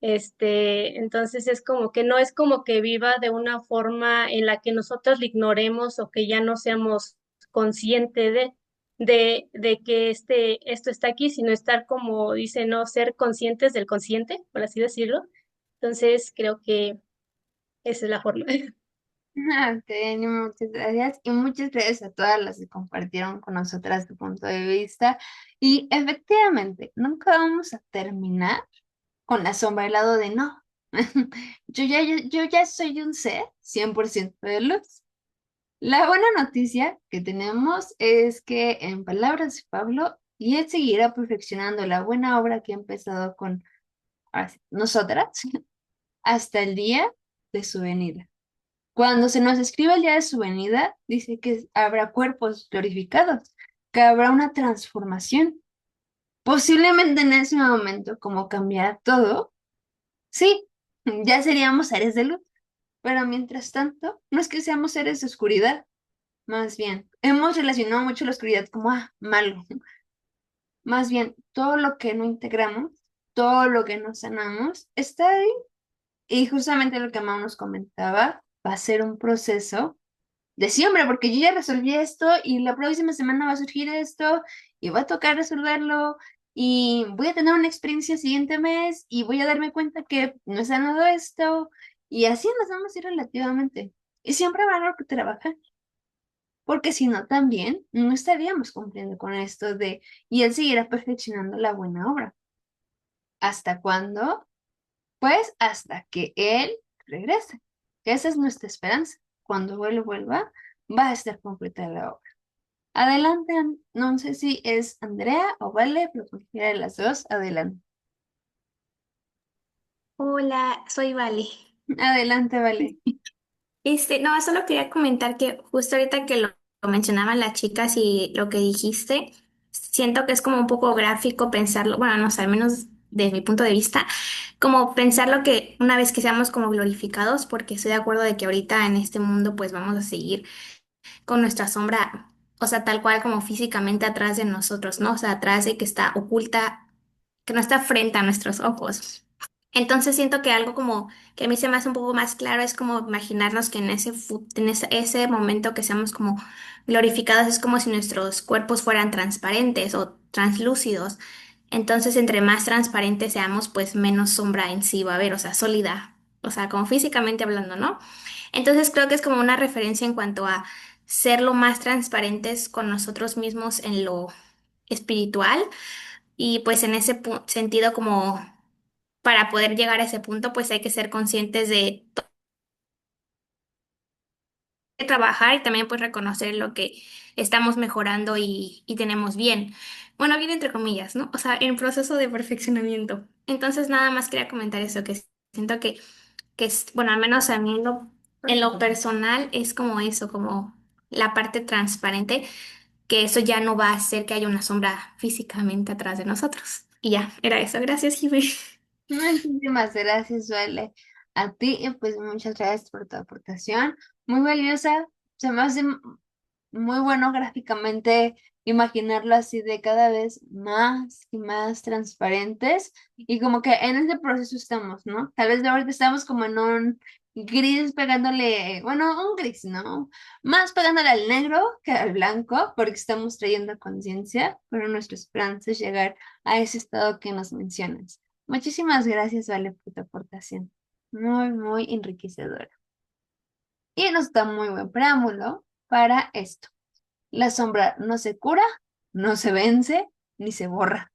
Entonces es como que no es como que viva de una forma en la que nosotros le ignoremos o que ya no seamos conscientes de que esto está aquí, sino estar como dice, no ser conscientes del consciente, por así decirlo. Entonces creo que esa es la forma.
Ok, Ani, muchas gracias. Y muchas gracias a todas las que compartieron con nosotras su punto de vista. Y efectivamente, nunca vamos a terminar con la sombra al lado de no. Yo ya soy un ser 100% de luz. La buena noticia que tenemos es que, en palabras de Pablo, y él seguirá perfeccionando la buena obra que ha empezado con ahora sí, nosotras hasta el día de su venida. Cuando se nos escribe el día de su venida, dice que habrá cuerpos glorificados, que habrá una transformación. Posiblemente en ese momento, como cambiará todo, sí, ya seríamos seres de luz, pero mientras tanto, no es que seamos seres de oscuridad, más bien, hemos relacionado mucho la oscuridad como, malo. Más bien, todo lo que no integramos, todo lo que no sanamos, está ahí. Y justamente lo que Mau nos comentaba, va a ser un proceso de siempre, porque yo ya resolví esto y la próxima semana va a surgir esto y va a tocar resolverlo y voy a tener una experiencia el siguiente mes y voy a darme cuenta que no he sanado esto y así nos vamos a ir relativamente. Y siempre habrá algo que trabajar, porque si no también no estaríamos cumpliendo con esto de y él seguirá perfeccionando la buena obra. ¿Hasta cuándo? Pues hasta que él regrese. Esa es nuestra esperanza. Cuando él vuelva, va a estar completa la obra. Adelante, no sé si es Andrea o Vale, pero cualquiera de las dos, adelante.
Hola, soy Vale.
Adelante, Vale.
No, solo quería comentar que justo ahorita que lo mencionaban las chicas y lo que dijiste, siento que es como un poco gráfico pensarlo, bueno, no sé, al menos desde mi punto de vista, como pensarlo que una vez que seamos como glorificados, porque estoy de acuerdo de que ahorita en este mundo pues vamos a seguir con nuestra sombra, o sea, tal cual como físicamente atrás de nosotros, ¿no? O sea, atrás de que está oculta, que no está frente a nuestros ojos. Entonces siento que algo como que a mí se me hace un poco más claro es como imaginarnos que en ese momento que seamos como glorificados es como si nuestros cuerpos fueran transparentes o translúcidos. Entonces entre más transparentes seamos, pues menos sombra en sí va a haber, o sea, sólida, o sea, como físicamente hablando, ¿no? Entonces creo que es como una referencia en cuanto a ser lo más transparentes con nosotros mismos en lo espiritual y pues en ese sentido como para poder llegar a ese punto, pues hay que ser conscientes de trabajar y también pues reconocer lo que estamos mejorando y tenemos bien. Bueno, bien entre comillas, ¿no? O sea, en proceso de perfeccionamiento. Entonces nada más quería comentar eso, que siento bueno, al menos a mí en lo personal es como eso, como la parte transparente, que eso ya no va a hacer que haya una sombra físicamente atrás de nosotros. Y ya, era eso. Gracias, Jimmy.
Muchísimas gracias, Vale. A ti, y pues muchas gracias por tu aportación. Muy valiosa. Se me hace muy bueno gráficamente imaginarlo así de cada vez más y más transparentes. Y como que en ese proceso estamos, ¿no? Tal vez de ahorita estamos como en un gris pegándole, bueno, un gris, ¿no? Más pegándole al negro que al blanco, porque estamos trayendo conciencia, pero nuestra esperanza es llegar a ese estado que nos mencionas. Muchísimas gracias, Vale, por tu aportación. Muy, muy enriquecedora. Y nos da muy buen preámbulo para esto. La sombra no se cura, no se vence, ni se borra.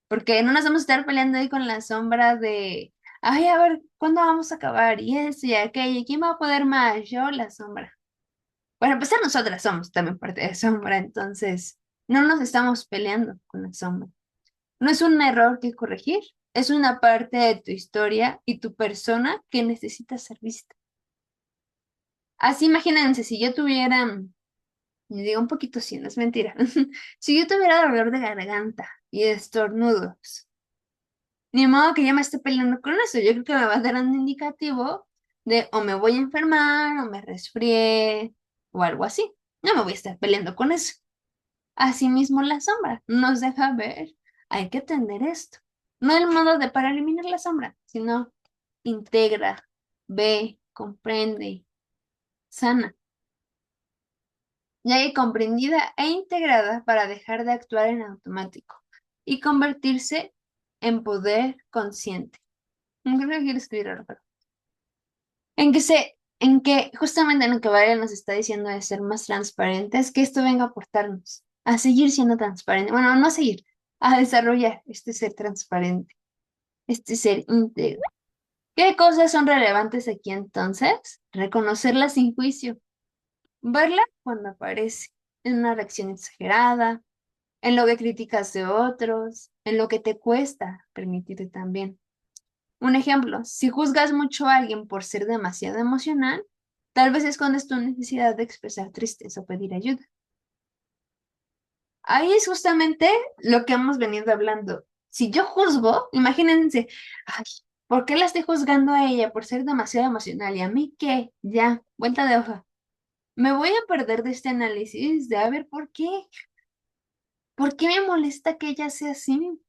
Porque no nos vamos a estar peleando ahí con la sombra de, ay, a ver, ¿cuándo vamos a acabar? Y eso y aquello, ¿y quién va a poder más? Yo, la sombra. Para empezar, nosotras somos también parte de sombra, entonces no nos estamos peleando con la sombra. No es un error que corregir, es una parte de tu historia y tu persona que necesita ser vista. Así imagínense, si yo tuviera, me digo un poquito sí, no es mentira, si yo tuviera dolor de garganta y estornudos, ni modo que ya me esté peleando con eso, yo creo que me va a dar un indicativo de o me voy a enfermar o me resfrié o algo así. No me voy a estar peleando con eso. Asimismo, la sombra nos deja ver, hay que atender esto. No el modo de para eliminar la sombra, sino integra, ve, comprende, sana. Ya que comprendida e integrada para dejar de actuar en automático y convertirse en poder consciente. No creo que quiero escribir ahora, pero en que justamente lo que Valeria nos está diciendo de ser más transparentes, que esto venga a aportarnos, a seguir siendo transparente. Bueno, no a seguir, a desarrollar este ser transparente, este ser íntegro. ¿Qué cosas son relevantes aquí entonces? Reconocerla sin juicio, verla cuando aparece, en una reacción exagerada, en lo que criticas de otros, en lo que te cuesta permitirte también. Un ejemplo, si juzgas mucho a alguien por ser demasiado emocional, tal vez escondes tu necesidad de expresar tristeza o pedir ayuda. Ahí es justamente lo que hemos venido hablando. Si yo juzgo, imagínense, ay, ¿por qué la estoy juzgando a ella por ser demasiado emocional? ¿Y a mí qué? Ya, vuelta de hoja. Me voy a perder de este análisis de a ver por qué. ¿Por qué me molesta que ella sea así?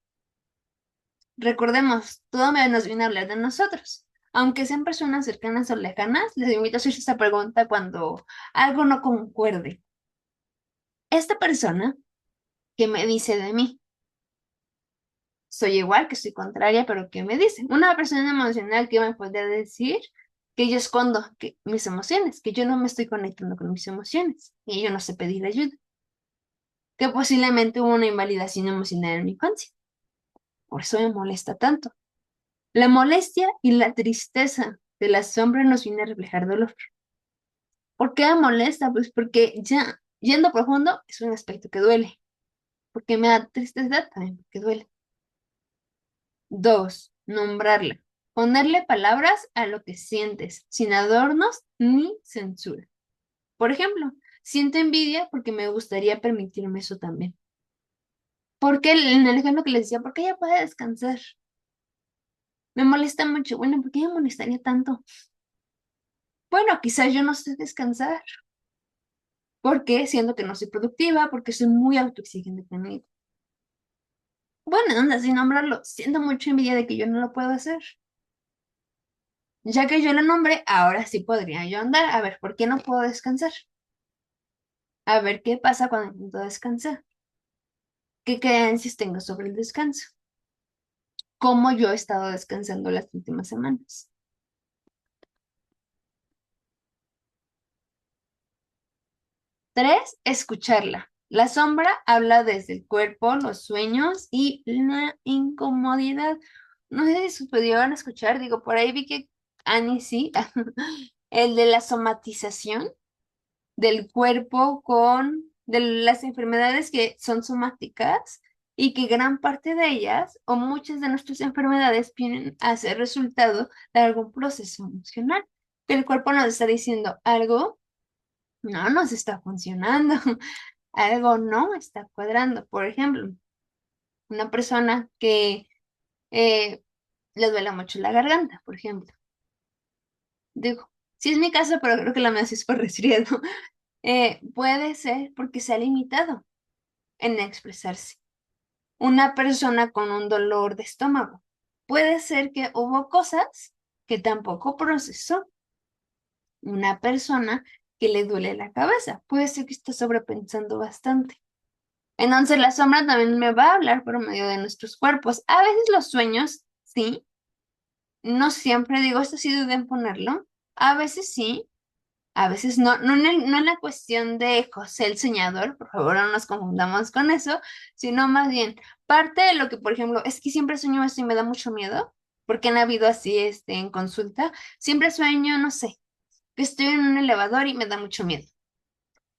Recordemos, todo nos viene a hablar de nosotros. Aunque sean personas cercanas o lejanas, les invito a hacer esta pregunta cuando algo no concuerde. Esta persona, ¿qué me dice de mí? Soy igual, que soy contraria, pero ¿qué me dice? Una persona emocional, ¿qué me podría decir? Que yo escondo mis emociones, que yo no me estoy conectando con mis emociones y yo no sé pedir ayuda. Que posiblemente hubo una invalidación emocional en mi infancia. Por eso me molesta tanto. La molestia y la tristeza de la sombra nos viene a reflejar dolor. ¿Por qué me molesta? Pues porque ya, yendo profundo, es un aspecto que duele. Porque me da tristeza también, porque duele. Dos, nombrarla. Ponerle palabras a lo que sientes, sin adornos ni censura. Por ejemplo, siento envidia porque me gustaría permitirme eso también. Porque en el ejemplo que les decía, porque ella puede descansar. Me molesta mucho. Bueno, ¿por qué me molestaría tanto? Bueno, quizás yo no sé descansar. Porque siento que no soy productiva, porque soy muy autoexigente conmigo. Bueno, anda, sin nombrarlo, siento mucha envidia de que yo no lo puedo hacer. Ya que yo lo nombré, ahora sí podría yo andar. A ver, ¿por qué no puedo descansar? A ver qué pasa cuando intento descansar. ¿Qué creencias tengo sobre el descanso? ¿Cómo yo he estado descansando las últimas semanas? Tres, escucharla. La sombra habla desde el cuerpo, los sueños y la incomodidad. No sé si pudieron escuchar, digo, por ahí vi que Annie sí, el de la somatización. del cuerpo de las enfermedades que son somáticas y que gran parte de ellas o muchas de nuestras enfermedades vienen a ser resultado de algún proceso emocional. Que el cuerpo nos está diciendo algo no nos está funcionando, algo no está cuadrando. Por ejemplo, una persona que eh, le duele mucho la garganta, por ejemplo. Digo, sí es mi caso, pero creo que la mía sí es por resfriado. Puede ser porque se ha limitado en expresarse. Una persona con un dolor de estómago. Puede ser que hubo cosas que tampoco procesó. Una persona que le duele la cabeza. Puede ser que está sobrepensando bastante. Entonces la sombra también me va a hablar por medio de nuestros cuerpos. A veces los sueños, sí. No siempre digo esto sí duden ponerlo. A veces sí. A veces no, no en la cuestión de José el soñador, por favor no nos confundamos con eso, sino más bien parte de lo que, por ejemplo, es que siempre sueño esto y me da mucho miedo, porque han habido así en consulta, siempre sueño, no sé, que estoy en un elevador y me da mucho miedo.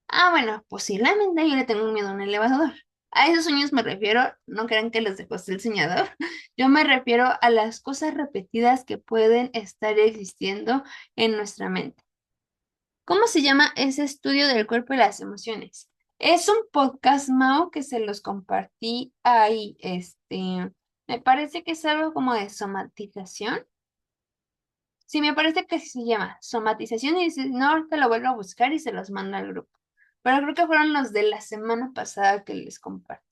Ah, bueno, posiblemente yo le tengo miedo a un elevador. A esos sueños me refiero, no crean que los de José el soñador, yo me refiero a las cosas repetidas que pueden estar existiendo en nuestra mente. ¿Cómo se llama ese estudio del cuerpo y las emociones? Es un podcast, Mao, que se los compartí ahí. Me parece que es algo como de somatización. Sí, me parece que así se llama, somatización, y si no, ahorita lo vuelvo a buscar y se los mando al grupo. Pero creo que fueron los de la semana pasada que les compartí.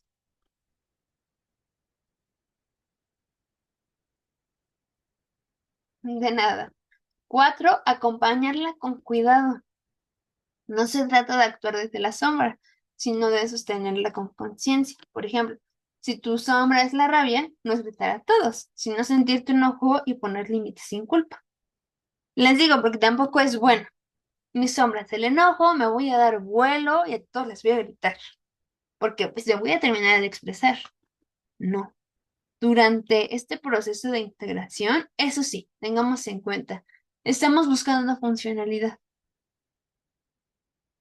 De nada. 4, acompañarla con cuidado. No se trata de actuar desde la sombra, sino de sostenerla con conciencia. Por ejemplo, si tu sombra es la rabia, no es gritar a todos, sino sentir tu enojo y poner límites sin culpa. Les digo porque tampoco es bueno. Mi sombra es el enojo, me voy a dar vuelo y a todos les voy a gritar, porque pues le voy a terminar de expresar. No. Durante este proceso de integración, eso sí, tengamos en cuenta, estamos buscando una funcionalidad.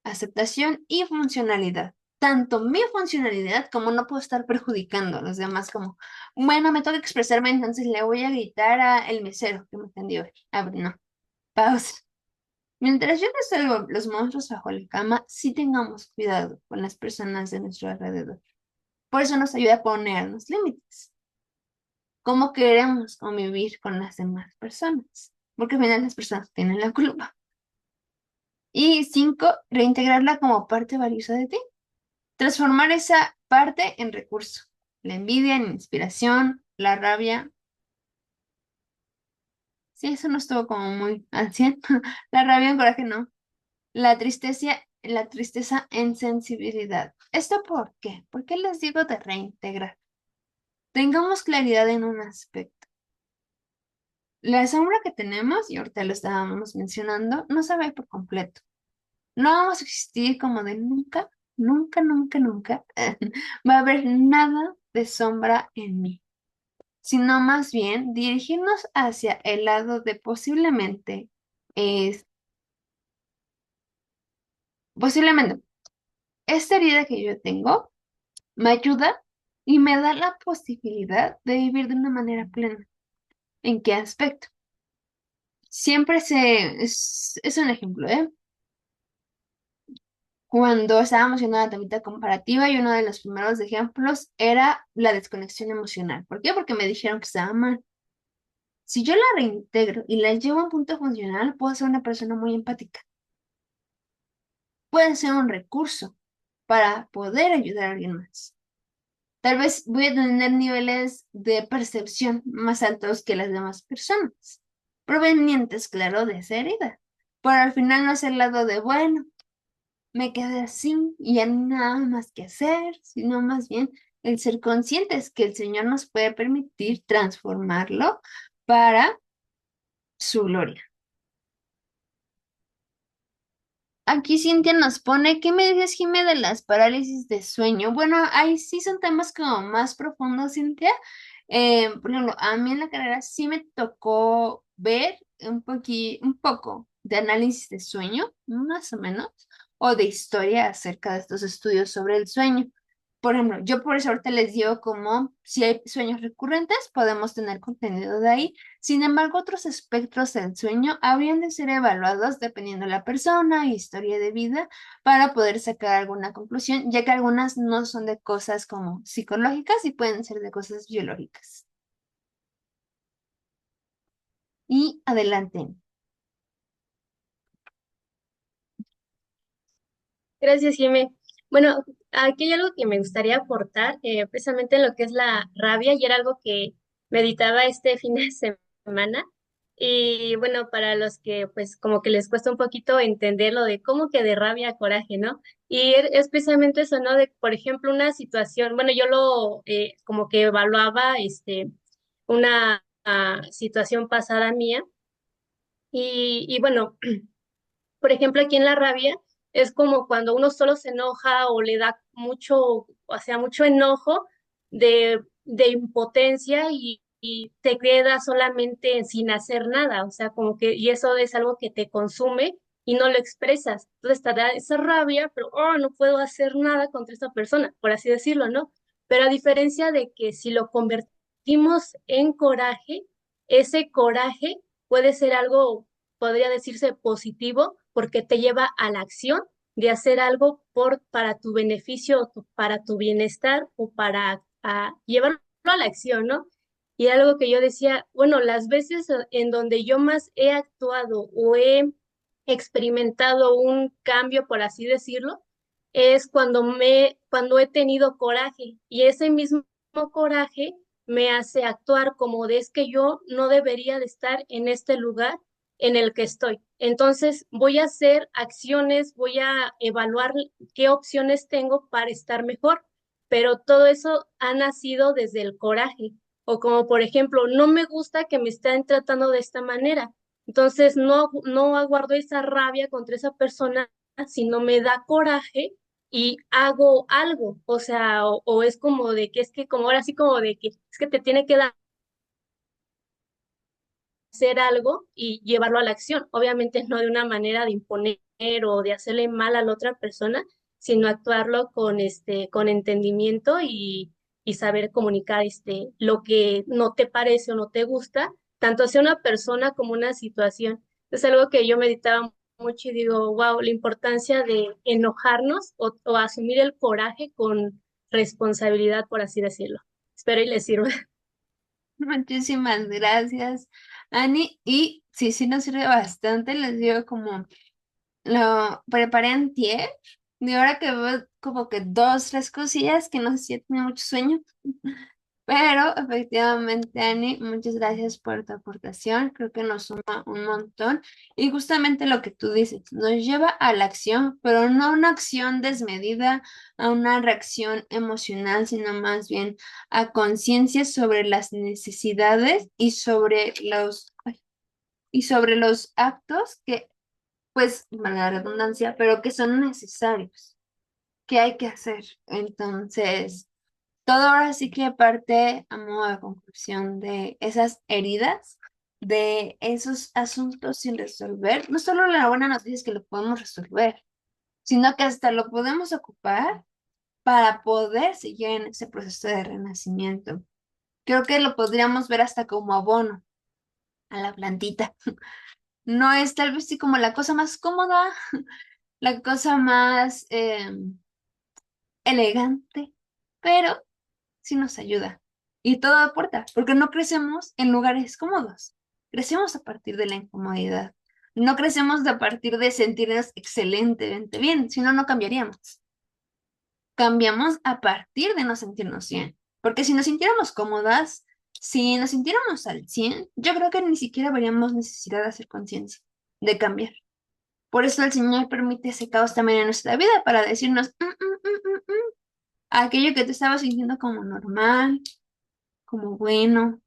Aceptación y funcionalidad. Tanto mi funcionalidad como no puedo estar perjudicando a los demás, como, bueno, me toca expresarme, entonces le voy a gritar a el mesero que me atendió hoy. A ver, no, pausa. Mientras yo resuelvo los monstruos bajo la cama, sí tengamos cuidado con las personas de nuestro alrededor. Por eso nos ayuda a ponernos límites. ¿Cómo queremos convivir con las demás personas? Porque al final las personas tienen la culpa. Y 5, reintegrarla como parte valiosa de ti. Transformar esa parte en recurso. La envidia en inspiración, la rabia. Sí, eso no estuvo como muy al 100. La rabia en coraje, no. La tristeza en sensibilidad. ¿Esto por qué? ¿Por qué les digo de reintegrar? Tengamos claridad en un aspecto. La sombra que tenemos, y ahorita lo estábamos mencionando, no se ve por completo. No vamos a existir como de nunca, nunca, nunca, nunca. Va a haber nada de sombra en mí, sino más bien dirigirnos hacia el lado de posiblemente, esta herida que yo tengo me ayuda y me da la posibilidad de vivir de una manera plena. ¿En qué aspecto? Siempre es un ejemplo, ¿eh? Cuando estábamos haciendo la tablita comparativa y uno de los primeros ejemplos era la desconexión emocional. ¿Por qué? Porque me dijeron que estaba mal. Si yo la reintegro y la llevo a un punto funcional, puedo ser una persona muy empática. Puede ser un recurso para poder ayudar a alguien más. Tal vez voy a tener niveles de percepción más altos que las demás personas, provenientes, claro, de esa herida. Pero al final no es el lado de, bueno, me quedé así y ya no hay nada más que hacer, sino más bien el ser conscientes que el Señor nos puede permitir transformarlo para su gloria. Aquí Cintia nos pone, ¿qué me dices, Jimé, de las parálisis de sueño? Bueno, ahí sí son temas como más profundos, Cintia. Por ejemplo, a mí en la carrera sí me tocó ver un poco de análisis de sueño, más o menos, o de historia acerca de estos estudios sobre el sueño. Por ejemplo, yo por eso ahorita les digo como si hay sueños recurrentes, podemos tener contenido de ahí. Sin embargo, otros espectros del sueño habrían de ser evaluados dependiendo de la persona, historia de vida, para poder sacar alguna conclusión, ya que algunas no son de cosas como psicológicas y pueden ser de cosas biológicas. Y adelante.
Gracias, Jimé. Bueno, aquí hay algo que me gustaría aportar, precisamente lo que es la rabia, y era algo que meditaba este fin de semana. Y bueno, para los que pues como que les cuesta un poquito entender lo de cómo que de rabia a coraje, ¿no? Y es precisamente eso, ¿no? De, por ejemplo, una situación, bueno, yo lo como que evaluaba una situación pasada mía. Y bueno, por ejemplo, aquí en la rabia es como cuando uno solo se enoja o le da mucho, o sea, mucho enojo de impotencia y te queda solamente sin hacer nada, o sea, como que, y eso es algo que te consume y no lo expresas. Entonces te da esa rabia, pero, oh, no puedo hacer nada contra esta persona, por así decirlo, ¿no? Pero a diferencia de que si lo convertimos en coraje, ese coraje puede ser algo, podría decirse positivo, porque te lleva a la acción de hacer algo para tu beneficio, para tu bienestar o para llevarlo a la acción, ¿no? Y algo que yo decía, bueno, las veces en donde yo más he actuado o he experimentado un cambio, por así decirlo, es cuando he tenido coraje, y ese mismo coraje me hace actuar como de es que yo no debería de estar en este lugar en el que estoy. Entonces voy a hacer acciones, voy a evaluar qué opciones tengo para estar mejor, pero todo eso ha nacido desde el coraje. O como por ejemplo, no me gusta que me estén tratando de esta manera. Entonces no aguardo esa rabia contra esa persona, sino me da coraje y hago algo. O sea, o es como de que es que como ahora sí como de que es que te tiene que dar hacer algo y llevarlo a la acción. Obviamente no de una manera de imponer o de hacerle mal a la otra persona, sino actuarlo con con entendimiento y saber comunicar lo que no te parece o no te gusta, tanto hacia una persona como una situación. Es algo que yo meditaba mucho y digo, wow, la importancia de enojarnos o asumir el coraje con responsabilidad, por así decirlo. Espero y les sirva.
Muchísimas gracias, Ani. Y sí, sí nos sirve bastante. Les digo como lo preparé antier. De ahora que veo como que dos, tres cosillas que no sé si he tenido mucho sueño. Pero efectivamente, Ani, muchas gracias por tu aportación. Creo que nos suma un montón. Y justamente lo que tú dices, nos lleva a la acción, pero no una acción desmedida, a una reacción emocional, sino más bien a conciencia sobre las necesidades y sobre y sobre los actos que, pues, valga la redundancia, pero que son necesarios, que hay que hacer. Entonces. Todo ahora sí que parte a modo de conclusión de esas heridas, de esos asuntos sin resolver. No solo la buena noticia es que lo podemos resolver, sino que hasta lo podemos ocupar para poder seguir en ese proceso de renacimiento. Creo que lo podríamos ver hasta como abono a la plantita. No es tal vez sí como la cosa más cómoda, la cosa más elegante, pero sí nos ayuda. Y todo aporta, porque no crecemos en lugares cómodos. Crecemos a partir de la incomodidad. No crecemos a partir de sentirnos excelentemente bien, si no, no cambiaríamos. Cambiamos a partir de no sentirnos bien. Porque si nos sintiéramos cómodas, si nos sintiéramos al 100, yo creo que ni siquiera veríamos necesidad de hacer conciencia, de cambiar. Por eso el Señor permite ese caos también en nuestra vida para decirnos, aquello que te estabas sintiendo como normal, como bueno,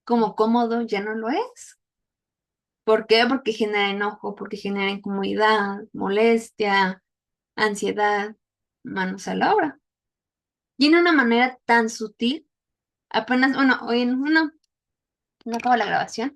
como cómodo, ya no lo es. ¿Por qué? Porque genera enojo, porque genera incomodidad, molestia, ansiedad, manos a la obra. Y en una manera tan sutil, apenas, bueno, hoy en no acabo la grabación,